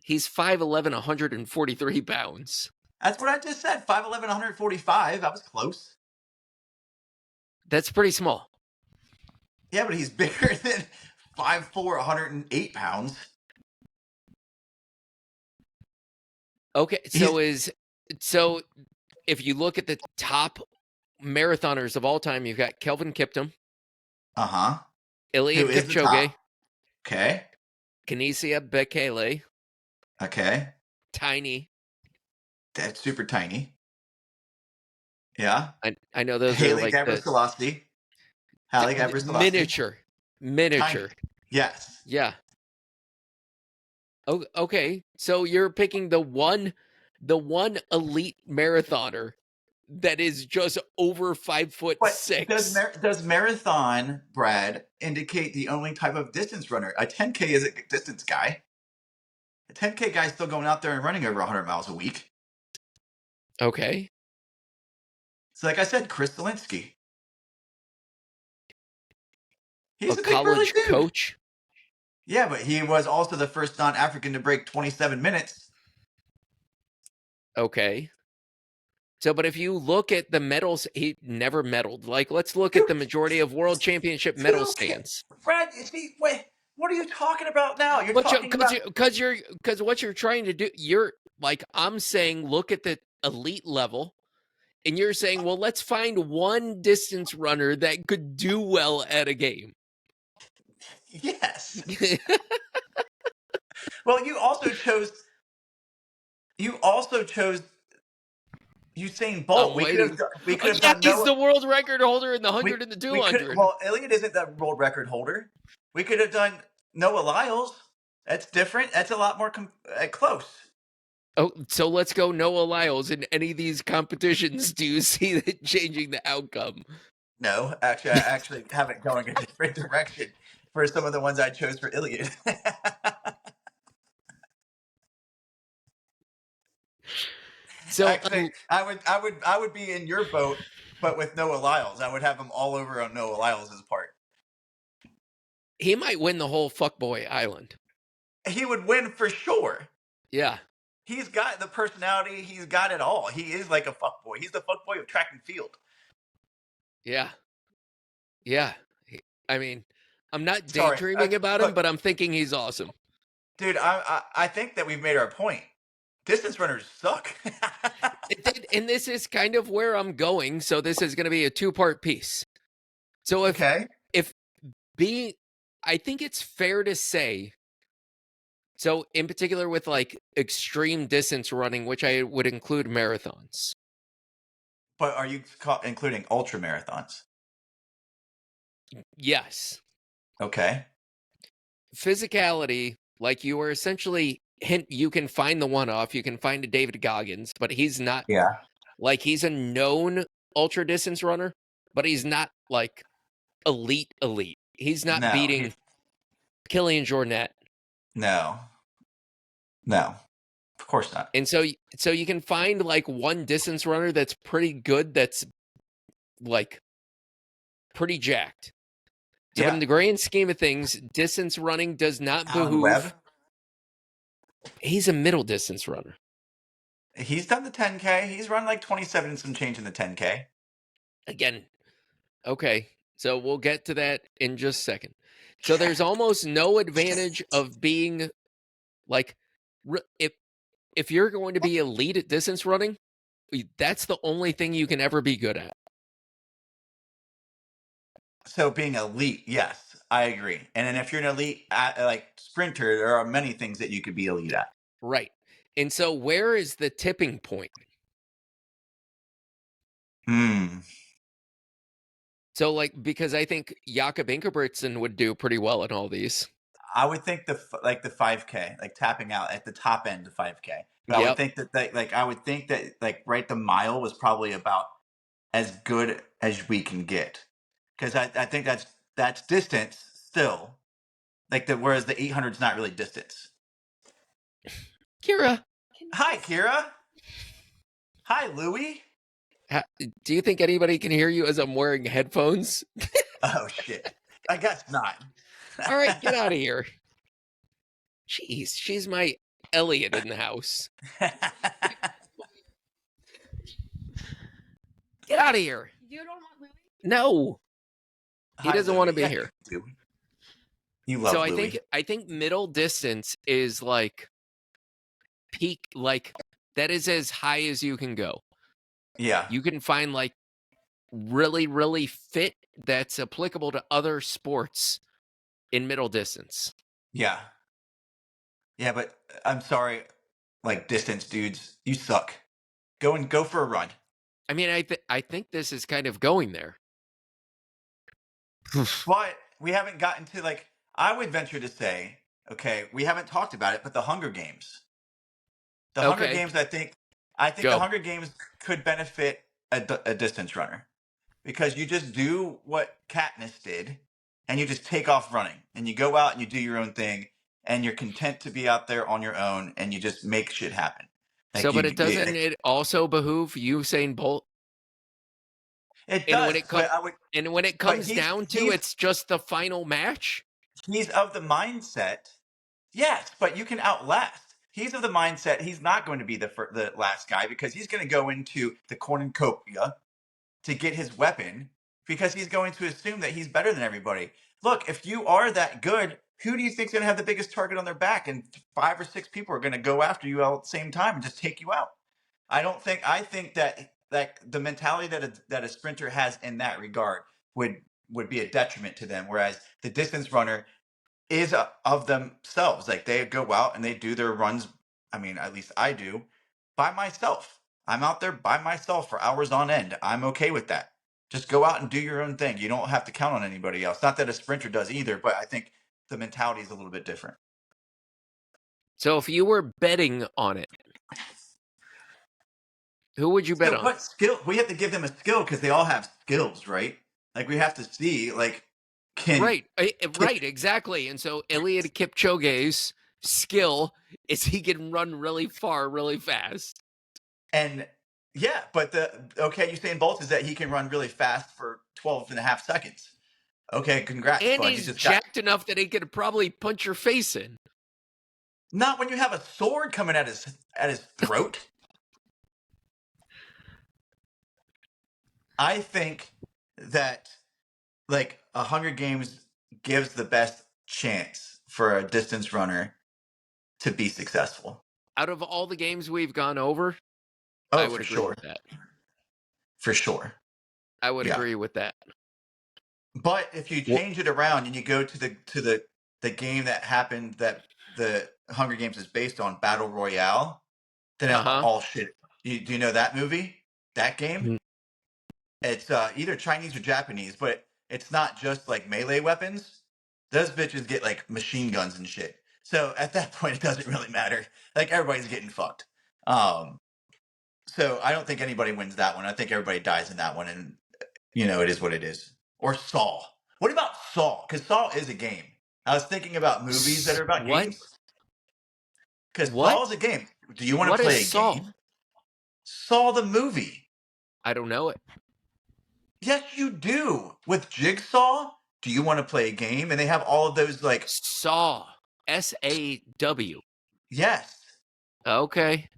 He's 5'11", 143 pounds. That's what I just said. 5'11", 145. I was close. That's pretty small. Yeah, but he's bigger than 5'4", 108 pounds. Okay, He's so if you look at the top marathoners of all time, you've got Kelvin Kiptum, Who Eliud is the Kipchoge, top? Okay. Kenenisa Bekele, Okay. tiny. That's super tiny. Yeah. I know those are Haley like the Gebrselassie. Halle Gebrselassie. miniature. Tiny. Yes. Yeah. Oh, okay. So you're picking the one elite marathoner that is just over 5'6". Does marathon, Brad, indicate the only type of distance runner? A 10K is a distance guy. A 10K guy's still going out there and running over 100 miles a week. Okay. So like I said, Chris Zelinsky. He's A a big burly college dude. coach. Yeah, but he was also the first non-African to break 27 minutes. Okay. So, but if you look at the medals, he never medaled. Like, let's look at Dude, the majority of world championship you medal don't care. stands. Brad, see, wait, what are you talking about now? You're But talking about because what you're trying to do, you're like, I'm saying, look at the elite level, and you're saying, well, let's find one distance runner that could do well at a game. yes. Well, you also chose Usain Bolt. I'm waiting. We Oh, could have yeah, done he's no. the world record holder in the We 100 and the we could 200. well, Elliot isn't the world record holder. We could have done Noah Lyles. That's different. That's a lot more close. Oh, so let's go Noah Lyles in any of these competitions. Do you see that changing the outcome? No, actually, I actually have it going a different direction for some of the ones I chose for Iliad. So Actually, I would be in your boat, but with Noah Lyles. I would have him all over on Noah Lyles' part. he might win the whole Fuckboy Island. He would win for sure. Yeah. He's got the personality. He's got it all. He is like a fuckboy. He's the fuckboy of track and field. Yeah. Yeah. I mean, I'm not Sorry, daydreaming about him, look, but I'm thinking he's awesome. dude. I think that we've made our point. Distance runners suck. And this is kind of where I'm going. So this is going to be a 2-part piece. So Okay. I think it's fair to say, so in particular with like extreme distance running, which I would include marathons. But are you including ultra marathons? Yes. Okay. Physicality, like you are essentially you can find the one-off, you can find a David Goggins, but he's not like he's a known ultra distance runner, but he's not like elite. He's not beating Killian Jornet. No, of course not. And so you can find like one distance runner that's pretty good, that's like pretty jacked. So in the grand scheme of things, distance running does not behoove. Webb. He's a middle distance runner. He's done the 10K. He's run like 27 and some change in the 10K. Again, okay. So we'll get to that in just a second. So there's almost no advantage of being like, if you're going to be elite at distance running, that's the only thing you can ever be good at. So being elite, yes, I agree. And then if you're an elite like sprinter, there are many things that you could be elite at. Right. And so where is the tipping point? So like, because I think Jakob Ingebrigtsen would do pretty well in all these. I would think the 5K, like tapping out at the top end of 5K. But I would think that right, the mile was probably about as good as we can get. Because I think that's distance still. Like whereas the 800 is not really distance. Kira. Hi, Kira. Hi, Louie. Do you think anybody can hear you as I'm wearing headphones? Oh, shit. I guess not. All right, get out of here. Jeez, she's my Elliot in the house. Get out of here. You don't want Louie? No. He doesn't want to be here. You love Louie. So I think middle distance is like peak, like that is as high as you can go. Yeah. You can find like really, really fit that's applicable to other sports in middle distance. Yeah. Yeah, but I'm sorry, like distance dudes, you suck. Go for a run. I mean, I think this is kind of going there. But we haven't gotten to like, I would venture to say, okay, we haven't talked about it, but the Hunger Games. The Hunger Games, I think the Hunger Games could benefit a distance runner. Because you just do what Katniss did, and you just take off running. And you go out and you do your own thing, and you're content to be out there on your own, and you just make shit happen. Like but it doesn't it also behoove Usain Bolt? It does. When it comes down to it's just the final match. He's of the mindset, yes, but you can outlast. he's of the mindset he's not going to be the last guy because he's going to go into the cornucopia to get his weapon because he's going to assume that he's better than everybody. Look, if you are that good, who do you think's going to have the biggest target on their back? And 5 or 6 people are going to go after you all at the same time and just take you out. I think that the mentality that a sprinter has in that regard would be a detriment to them, whereas the distance runner is of themselves. Like they go out and they do their runs. I mean, at least I do by myself. I'm out there by myself for hours on end. I'm okay with that. Just go out and do your own thing. You don't have to count on anybody else. Not that a sprinter does either, but I think the mentality is a little bit different. So if you were betting on it, who would you bet So on? what skill? We have to give them a skill because they all have skills, right? Like we have to see, like, Right, exactly. And so Eliud Kipchoge's skill is he can run really far, really fast. And yeah, but Usain Bolt is that he can run really fast for 12 and a half seconds. Okay, congrats, And bud. he's jacked enough that he could probably punch your face in. Not when you have a sword coming at his throat. I think that like a Hunger Games gives the best chance for a distance runner to be successful. Out of all the games we've gone over, Oh, I would for agree sure. with that. For sure. I would agree with that. But if you change it around and you go to the game that happened that the Hunger Games is based on, Battle Royale, then all shit. Do you know that movie? That game? Mm-hmm. It's either Chinese or Japanese, but it's not just like melee weapons. Those bitches get like machine guns and shit. So at that point, it doesn't really matter. Like everybody's getting fucked. So I don't think anybody wins that one. I think everybody dies in that one, and it is what it is. Or Saw. What about Saw? Because Saw is a game. I was thinking about movies that are about games. Because Saw is a game. Do you want to play a game? Saw the movie. I don't know it. Yes, you do. With Jigsaw, do you want to play a game? And they have all of those like Saw. SAW. Yes. Okay.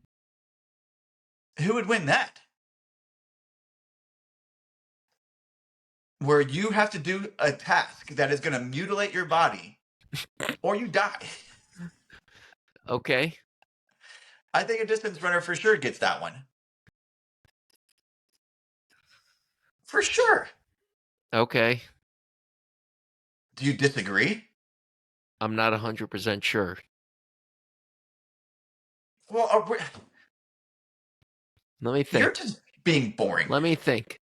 Who would win that? Where you have to do a task that is going to mutilate your body or you die. Okay. I think a distance runner for sure gets that one. For sure. Okay. Do you disagree? I'm not 100% sure. Well, let me think. You're just being boring. Let me think.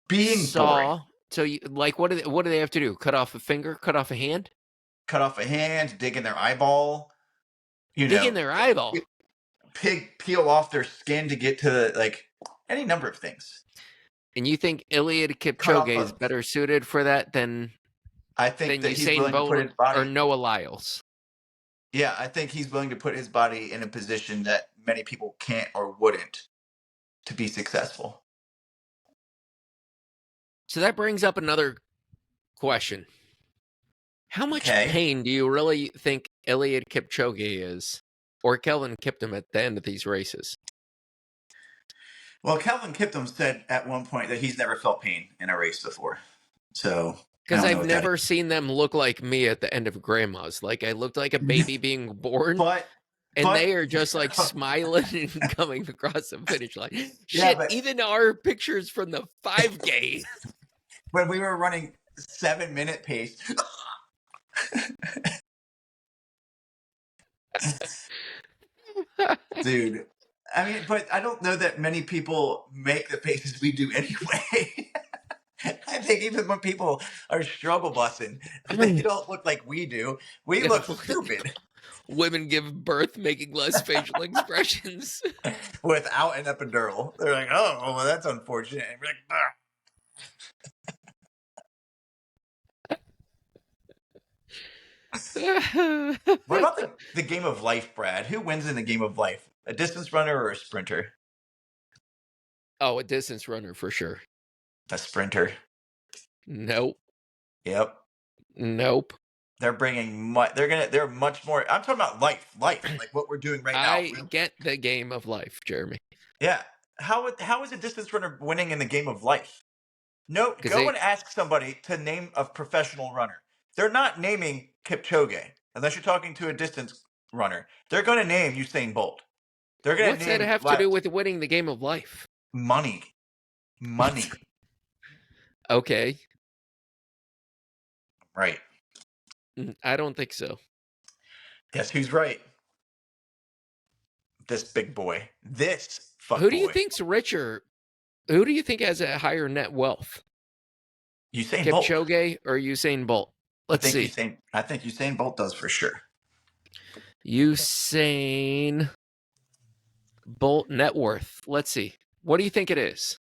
Being boring. So, what do they have to do? Cut off a finger? Cut off a hand? Cut off a hand? Dig in their eyeball? Dig in their eyeball? Peel off their skin to get to any number of things. And you think Eliud Kipchoge is better suited for that than I think that he's willing Bolt to put his body, or Noah Lyles? Yeah, I think he's willing to put his body in a position that many people can't or wouldn't to be successful. So that brings up another question. How much pain do you really think Eliud Kipchoge is, or Kelvin Kiptum at the end of these races? Well, Kelvin Kiptum said at one point that he's never felt pain in a race before. So, because I've never seen them look like me at the end of grandma's. Like I looked like a baby being born, and they are just like smiling and coming across the finish line. Shit, even our pictures from the 5K. When we were running 7-minute pace. Dude. I mean, but I don't know that many people make the paces we do anyway. I think even when people are struggle busting, they don't look like we do. We look stupid. Women give birth making less facial expressions. Without an epidural. They're like, oh, well, that's unfortunate. And we're like, what about the game of life, Brad? Who wins in the game of life? A distance runner or a sprinter? Oh, a distance runner for sure. A sprinter? Nope. Yep. Nope. They're bringing they're much more. I'm talking about life, like what we're doing right now. I get the game of life, Jeremy. Yeah. How is a distance runner winning in the game of life? No, Because go they and ask somebody to name a professional runner. They're not naming Kipchoge unless you're talking to a distance runner. They're going to name Usain Bolt. They're going to what's that name have to do with winning the game of life? money. Money. Okay. Right. I don't think so. Guess who's right? This big boy. This fuck Who do you boy. think's richer? Who do you think has a higher net wealth? Usain Bolt. Kipchoge or Usain Bolt? Let's see. I think Usain Bolt does for sure. Usain Bolt net worth. Let's see. What do you think it is?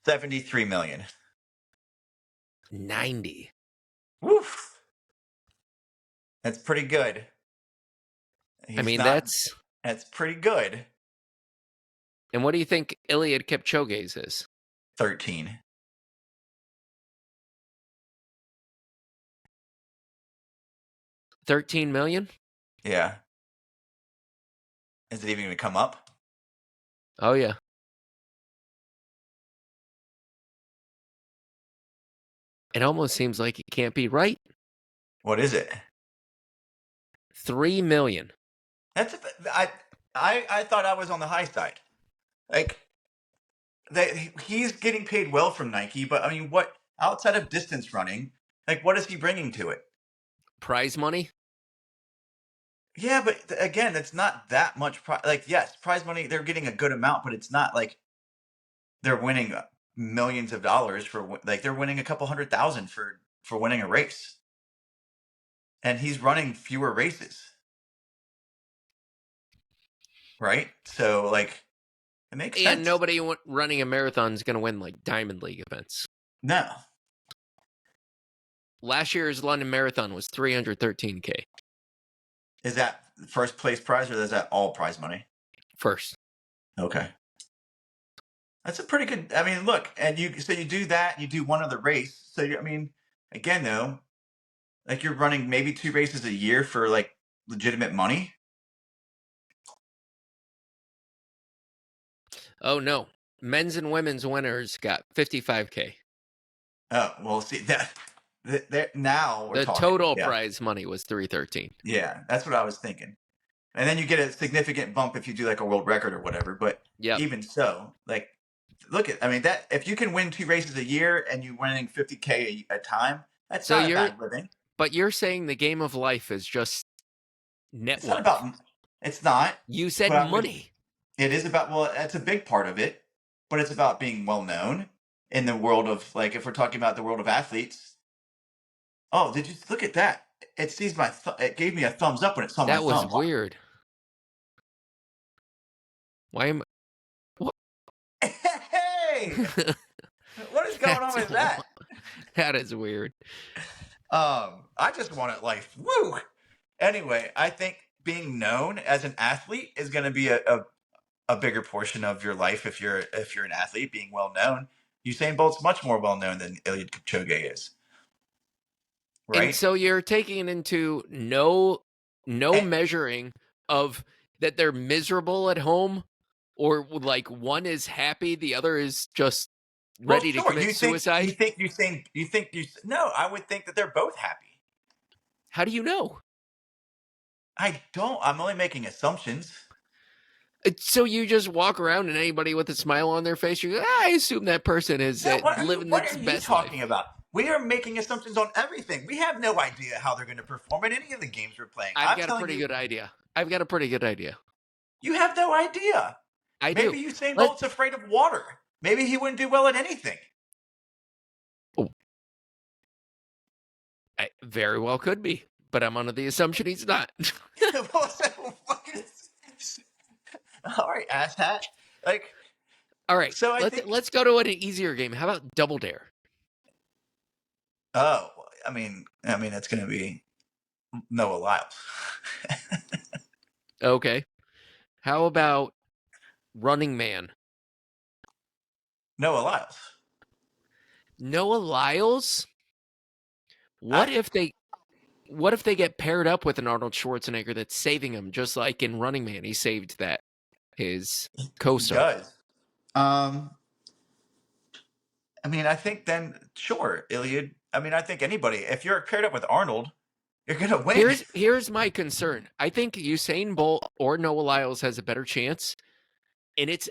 73 million. 90. Woof. That's pretty good. That's pretty good. And what do you think Eliud Kipchoge's is? 13. 13 million? Yeah. Is it even going to come up? Oh, yeah. It almost seems like it can't be right. What is it? 3 million. I thought I was on the high side. Like he's getting paid well from Nike, but I mean, what outside of distance running, like what is he bringing to it? Prize money? Yeah, but again, it's not that much. Yes, prize money. They're getting a good amount, but it's not like they're winning millions of dollars for they're winning a couple $100,000 for winning a race, and he's running fewer races, right? So like, it makes sense. And nobody running a marathon is going to win like Diamond League events. No. Last year's London Marathon was $313K. Is that first place prize or is that all prize money? First. Okay. That's a pretty good. I mean, look, and you do that. You do one other race. So I mean, again though, like you're running maybe 2 races a year for like legitimate money. Oh no, men's and women's winners got 55K. Oh well, see that. Now we're the talking. total prize money was 313. Yeah, that's what I was thinking. And then you get a significant bump if you do like a world record or whatever. But even so, like, look at, I mean, that if you can win 2 races a year and you're winning 50K a time, that's not a bad living. But you're saying the game of life is just net worth. It's not. You said money. It is about, well, that's a big part of it, but it's about being well known in the world of, like, if we're talking about the world of athletes. Oh, did you look at that? It sees my, it gave me a thumbs up when it saw my thumb. That was weird. Why am what? Hey! What is going on with that? That is weird. I just wanted life. Woo! Anyway, I think being known as an athlete is going to be a bigger portion of your life if you're an athlete, being well known. Usain Bolt's much more well known than Eliud Kipchoge is. Right? And so you're taking it into no measuring of that they're miserable at home, or like one is happy, the other is just ready to commit suicide. No, I would think that they're both happy. How do you know? I don't. I'm only making assumptions. So you just walk around and anybody with a smile on their face, you go, I assume that person is living its best life. What are you talking about? We are making assumptions on everything. We have no idea how they're going to perform in any of the games we're playing. I've got a pretty good idea. You have no idea. Maybe Usain Bolt's afraid of water. Maybe he wouldn't do well at anything. Oh. Very well could be, but I'm under the assumption he's not. All right, asshat. Like, all right. So let's go to an easier game. How about Double Dare? Oh, I mean, it's going to be Noah Lyles. Okay. How about Running Man? Noah Lyles. Noah Lyles? What if they what if they get paired up with an Arnold Schwarzenegger that's saving him, just like in Running Man, he saved his He co-star. does. I mean, I think then, sure, Iliad. I mean, I think anybody, if you're paired up with Arnold, you're going to win. Here's my concern. I think Usain Bolt or Noah Lyles has a better chance. And it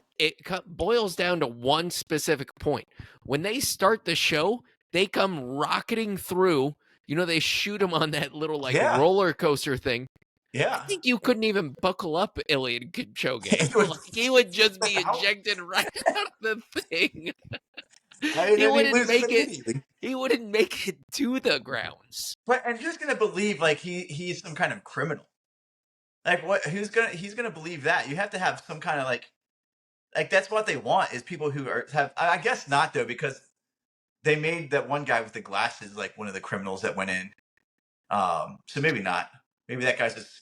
boils down to one specific point. When they start the show, they come rocketing through. They shoot them on that little roller coaster thing. I think you couldn't even buckle up Eliud Kipchoge. He would just be ejected right out of the thing. He wouldn't make it. He wouldn't make it to the grounds. And who's gonna believe he's some kind of criminal? What? He's gonna believe that? You have to have some kind of that's what they want, is people who have. I guess not, though, because they made that one guy with the glasses one of the criminals that went in. So maybe not. Maybe that guy's just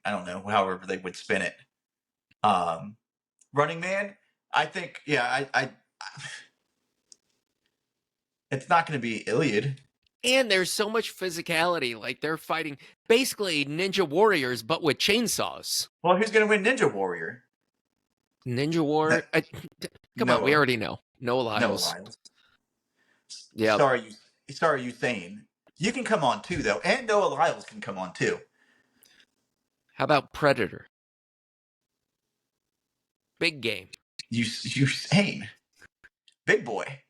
I don't know. However they would spin it. Running Man. I think I it's not going to be Iliad. And there's so much physicality. They're fighting basically ninja warriors, but with chainsaws. Well, who's going to win Ninja Warrior? Ninja Warrior? Come on, we already know. Noah Lyles. Yeah. Sorry, Usain. You can come on too, though. And Noah Lyles can come on too. How about Predator? Big game. Usain. Big boy.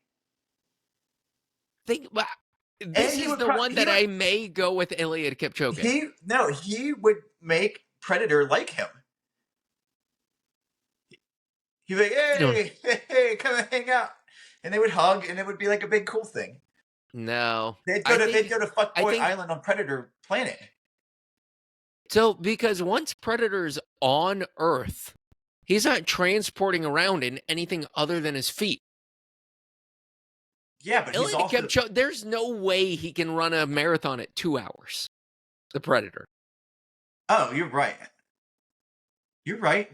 This is the one that I may go with Eliud Kipchoge. He would make Predator like him. He'd be like, hey, come and hang out. And they would hug, and it would be a big cool thing. No. They'd go to FBoy Island on Predator Planet. So, because once Predator's on Earth, he's not transporting around in anything other than his feet. Yeah, but he's also... Kipchoge, there's no way he can run a marathon at 2 hours. The Predator. Oh, you're right. You're right.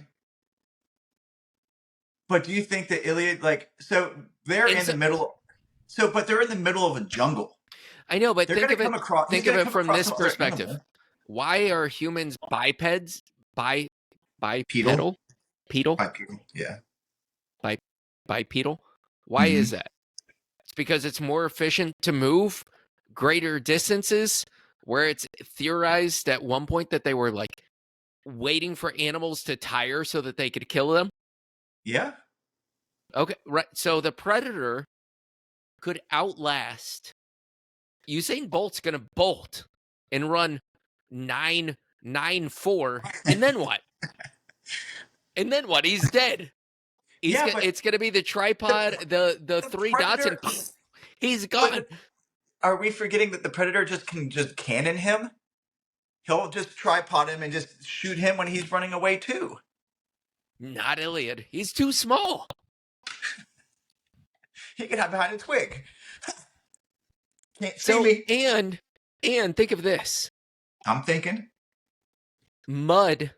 But do you think that Iliad, so they're in the middle... but they're in the middle of a jungle. I know, but think of it from this perspective. Why are humans bipeds? Bipedal? Pedal? Bipedal, yeah. Bipedal? Why is that? It's because it's more efficient to move greater distances, where it's theorized at one point that they were waiting for animals to tire so that they could kill them. Yeah. Okay, right. So the Predator could outlast. Usain Bolt's going to bolt and run 9.94, and then what? And then what? He's dead. It's going to be the tripod, the three Predator, dots, and he's gone. Are we forgetting that the Predator can cannon him? He'll just tripod him and just shoot him when he's running away too. Not Elliot. He's too small. He can hide behind a twig. Can't see me. And think of this. I'm thinking. Mud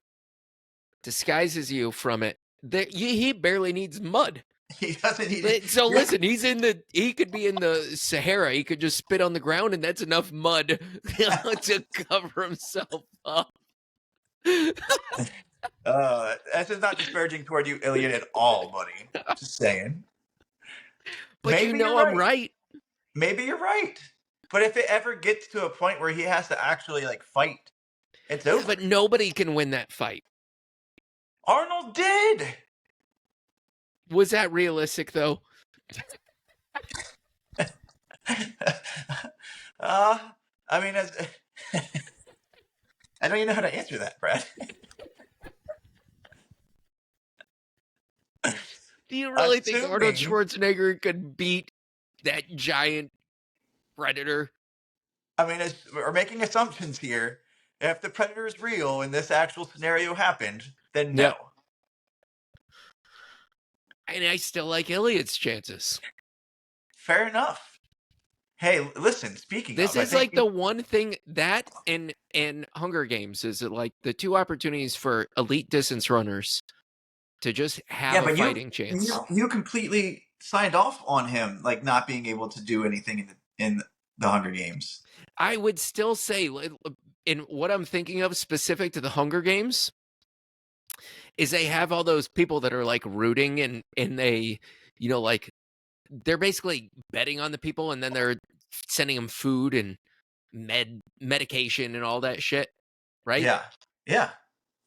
disguises you from it. He barely needs mud. He doesn't need it. So listen, he could be in the Sahara. He could just spit on the ground, and that's enough mud to cover himself up. That's just not disparaging toward you, Elliot, at all, buddy. Just saying. But Maybe I'm right. Maybe you're right. But if it ever gets to a point where he has to actually fight, it's over. But nobody can win that fight. Arnold did. Was that realistic, though? I mean, I don't even know how to answer that, Brad. Do you really think Arnold Schwarzenegger could beat that giant Predator? I mean, we're making assumptions here. If the Predator is real and this actual scenario happened, then no. Yep. And I still like Elliot's chances. Fair enough. Hey, listen, speaking this of... This is the one thing that in Hunger Games is the two opportunities for elite distance runners to just have a fighting chance. You completely signed off on him, not being able to do anything in the Hunger Games. I would still say, in what I'm thinking of specific to the Hunger Games, is they have all those people that are like rooting and they, like they're basically betting on the people, and then they're sending them food and medication and all that shit, right? Yeah. Yeah.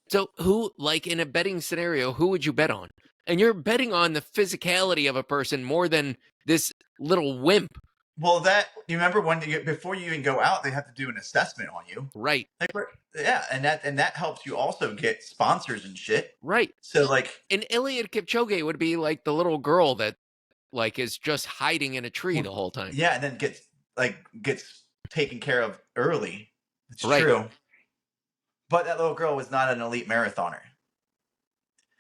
So who, like in a betting scenario, who would you bet on? And you're betting on the physicality of a person more than this little wimp. Well, you remember before you even go out, they have to do an assessment on you, Right. like, yeah, and that helps you also get sponsors and shit. Right. So like, and Eliud Kipchoge would be like the little girl that like is just hiding in a tree the whole time. Yeah, and then gets taken care of early. It's Right. true. But that little girl was not an elite marathoner.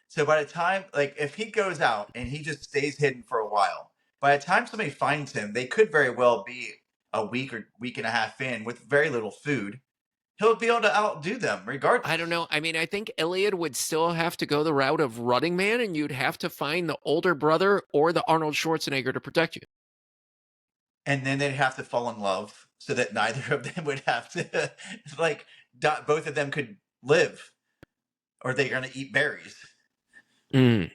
So by the time, like, if he goes out and he just stays hidden for a while, by the time somebody finds him, they could very well be a week or week and a half in with very little food. He'll be able to outdo them regardless. I don't know. I mean, I think Elliot would still have to go the route of Running Man, and you'd have to find the older brother or the Arnold Schwarzenegger to protect you. And then they'd have to fall in love so that neither of them would have to, like, both of them could live, or they're going to eat berries. Mm.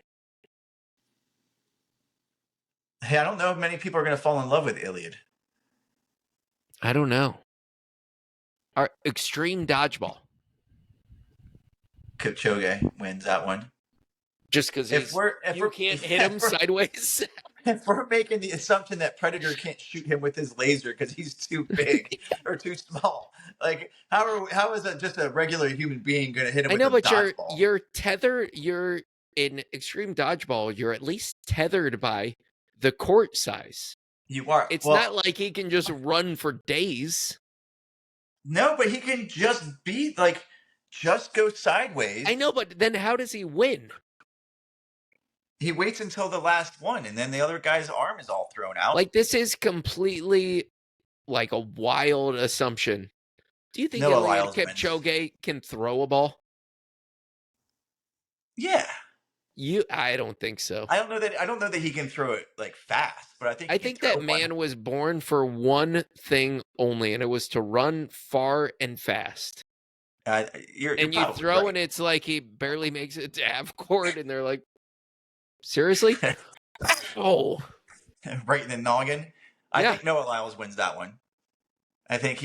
Hey, I don't know if many people are going to fall in love with Iliad. I don't know. Our extreme dodgeball. Kipchoge wins that one. Just because you can't hit him sideways. If we're making the assumption that Predator can't shoot him with his laser because he's too big or too small, like how is just a regular human being going to hit him with a dodgeball? But you're tethered. You're in extreme dodgeball. You're at least tethered by the court size. You are. It's not like he can just run for days. No, but he can just go sideways. I know, but then how does he win? He waits until the last one, and then the other guy's arm is all thrown out. Like, this is completely like a wild assumption. Do you think Eliud Kipchoge can throw a ball? Yeah. I don't think so. I don't know that he can throw it like fast, but I think that man was born for one thing only, and it was to run far and fast. You throw, right. and it's like he barely makes it to half court, and they're like, seriously? Oh. Right in the noggin. I think Noah Lyles wins that one. I think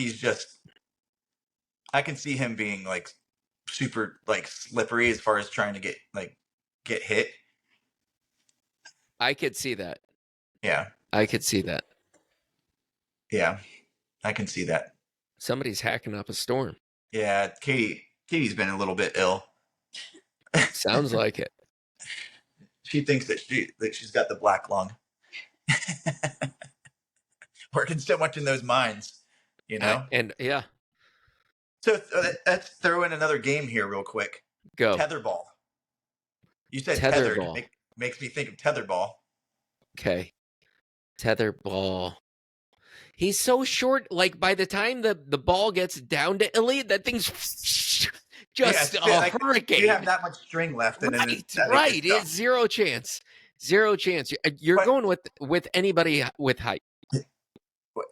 I can see him being like super like slippery as far as trying to get hit. I could see that. Yeah. I could see that. Yeah. I can see that. Somebody's hacking up a storm. Yeah, Katie's been a little bit ill. Sounds like it. She thinks that she's got the black lung. Working so much in those mines, you know? And yeah. So let's throw in another game here real quick. Go. Tetherball. You said tethered. Makes me think of tetherball. Okay. Tetherball. He's so short, like by the time the ball gets down to Elliot, that thing's just a hurricane. You have that much string left. Right. It's zero chance. Zero chance. You're going with anybody with height.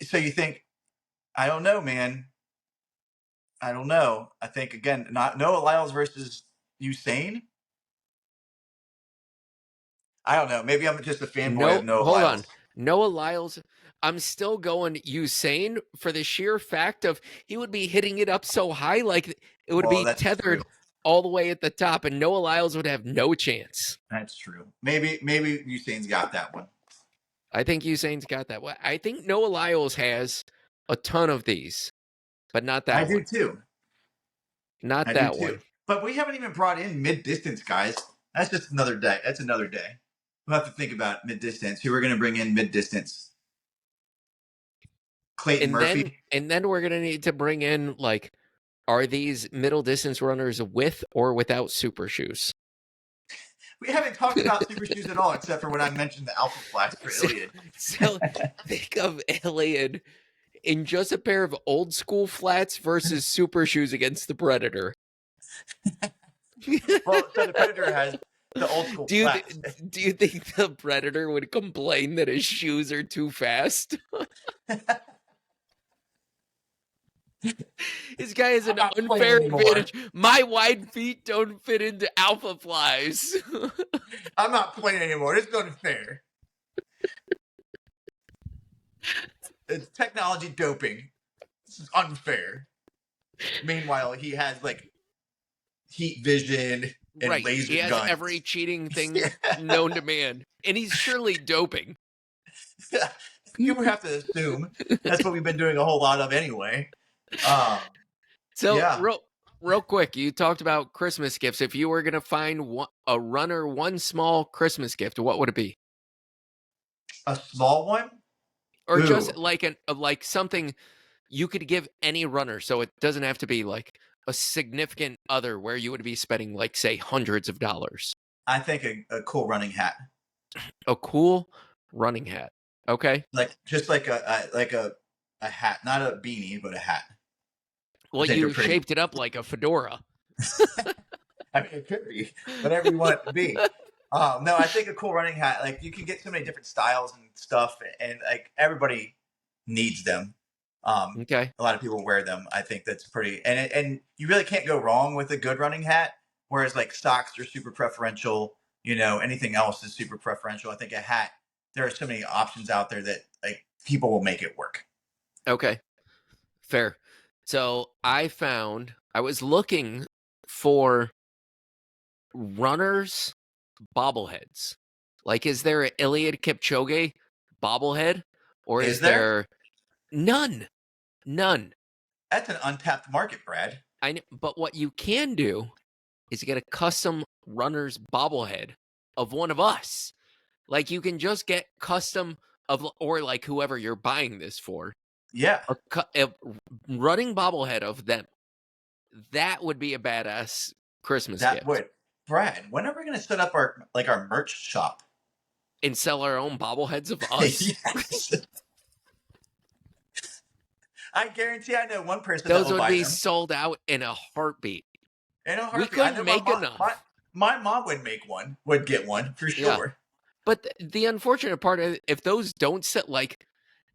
So you think, I don't know, man. I don't know. I think, again, not Noah Lyles versus Usain. I don't know. Maybe I'm just a fanboy of Noah Lyles. Hold on. Noah Lyles, I'm still going Usain for the sheer fact of he would be hitting it up so high, like it would be tethered all the way at the top, and Noah Lyles would have no chance. That's true. Maybe Usain's got that one. I think Usain's got that one. I think Noah Lyles has a ton of these, but not that one. I do too. Not that one. But we haven't even brought in mid-distance, guys. That's just another day. That's another day. We'll have to think about mid-distance. Who we're going to bring in mid-distance? Clayton Murphy. And then we're going to need to bring in, like, are these middle distance runners with or without super shoes? We haven't talked about super shoes at all, except for when I mentioned the Alpha Flats for Elliot. So think of Elliot in just a pair of old school flats versus super shoes against the Predator. Well, so the Predator has the old school flats. Do you think the Predator would complain that his shoes are too fast? This guy has I'm an not playing unfair anymore. advantage. My wide feet don't fit into alpha flies. I'm not playing anymore. It's not fair. It's technology doping. This is unfair. Meanwhile, he has like heat vision and Right. laser He has guns. every cheating thing known to man. And he's surely doping. You would have to assume that's what we've been doing a whole lot of anyway. Um, So, yeah, real quick, you talked about Christmas gifts. If you were going to find a runner one small Christmas gift, what would it be? a small one. Or just Ooh, like something you could give any runner, so it doesn't have to be like a significant other where you would be spending like say hundreds of dollars. I think a cool running hat, A cool running hat. Okay. like just like a hat, not a beanie, but a hat. I Well, think they're you pretty. shaped it up like a fedora. I mean, it could be whatever you want it to be. No, I think a cool running hat. Like you can get so many different styles and stuff, and like everybody needs them. Okay. A lot of people wear them. I think that's pretty, and you really can't go wrong with a good running hat. Whereas like socks are super preferential. Anything else is super preferential. I think a hat. There are so many options out there that like people will make it work. Okay. Fair. So I was looking for runners bobbleheads. Like, is there an Eliud Kipchoge bobblehead? Or Is is there? there none? None. That's an untapped market, Brad. I know, but what you can do is get a custom runner's bobblehead of one of us. Like you can just get custom or like whoever you're buying this for, Yeah, a running bobblehead of them. That would be a badass Christmas that gift. would. Brad, when are we going to set up our merch shop? And sell our own bobbleheads of us. Yes. I guarantee I know one person that Those will would buy be them. sold out in a heartbeat. In a We heartbeat. I couldn't know make enough. my mom would make one, would get one for Yeah. sure. But the unfortunate part is if those don't sell, like,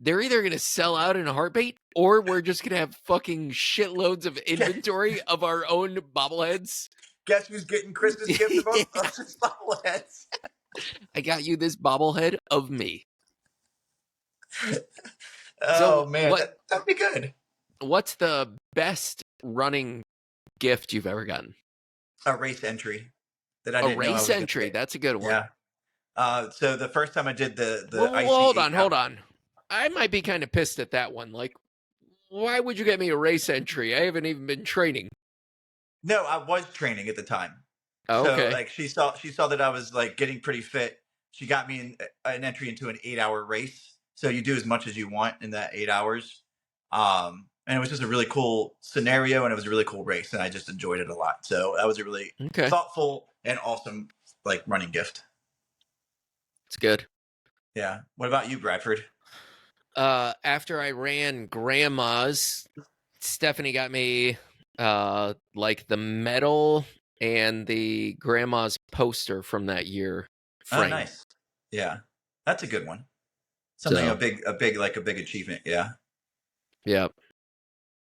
they're either going to sell out in a heartbeat or we're just going to have fucking shitloads of inventory of our own bobbleheads. Guess who's getting Christmas gifts of us bobbleheads? I got you this bobblehead of me. Oh So man, that'd be good. What's the best running gift you've ever gotten? A race entry that I A didn't know I race was gonna entry. get. That's a good one. Yeah. So the first time I did the Well, IC hold on. I might be kind of pissed at that one. Like, why would you get me a race entry? I haven't even been training. No, I was training at the time. Oh, So okay. like she saw that I was like getting pretty fit. She got me an entry into an 8-hour race. So you do as much as you want in that 8 hours. And it was just a really cool scenario, and it was a really cool race, and I just enjoyed it a lot. So that was a really thoughtful and awesome like running gift. It's good. Yeah. What about you, Bradford? After I ran Grandma's, Stephanie got me like the medal and the Grandma's poster from that year frame. Oh, nice. Yeah, that's a good one. Something a big achievement. Yeah. Yeah.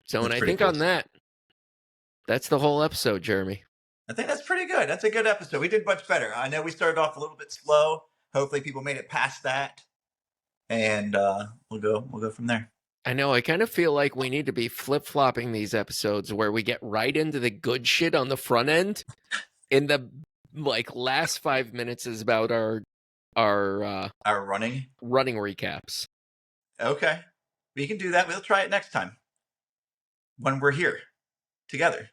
So, that's and I think cool. On that, that's the whole episode, Jeremy. I think that's pretty good. That's a good episode. We did much better. I know we started off a little bit slow. Hopefully, people made it past that, and we'll go from there. I know. I kind of feel like we need to be flip-flopping these episodes where we get right into the good shit on the front end, and the like last 5 minutes is about our running recaps. Okay, we can do that. We'll try it next time when we're here together.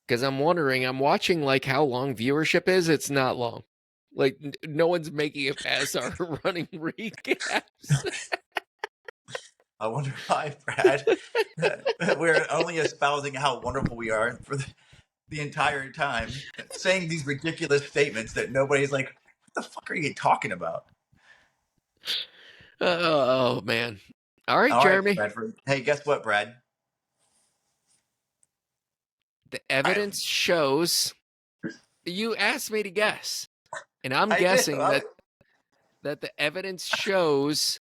Because I'm watching like how long viewership is. It's not long. Like no one's making it past our running recaps. I wonder why, Brad. We're only espousing how wonderful we are for the entire time, saying these ridiculous statements that nobody's like, what the fuck are you talking about? Oh, man. All right, Jeremy. Bradford. Hey, guess what, Brad? The evidence shows... You asked me to guess. And I'm guessing that the evidence shows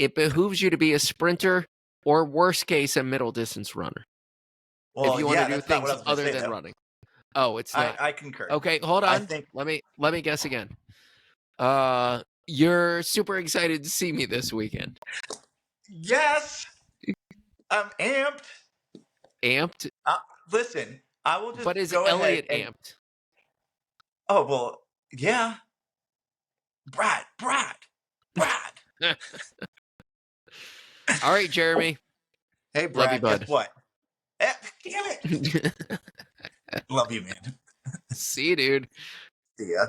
it behooves you to be a sprinter or worst case, a middle distance runner. Well, If you want yeah, to do that's not what things I was going to other say, than though. running. Oh, it's not. I concur. Okay, hold I on. think Let me guess again. You're super excited to see me this weekend. yes, I'm amped. Amped? Listen, I will just But is go ahead Elliot and. amped? Oh well, yeah, Brad. All right, Jeremy. Hey, Love you, Brad. Guess bud. what? Damn it. Love you, man. See you, dude. See ya.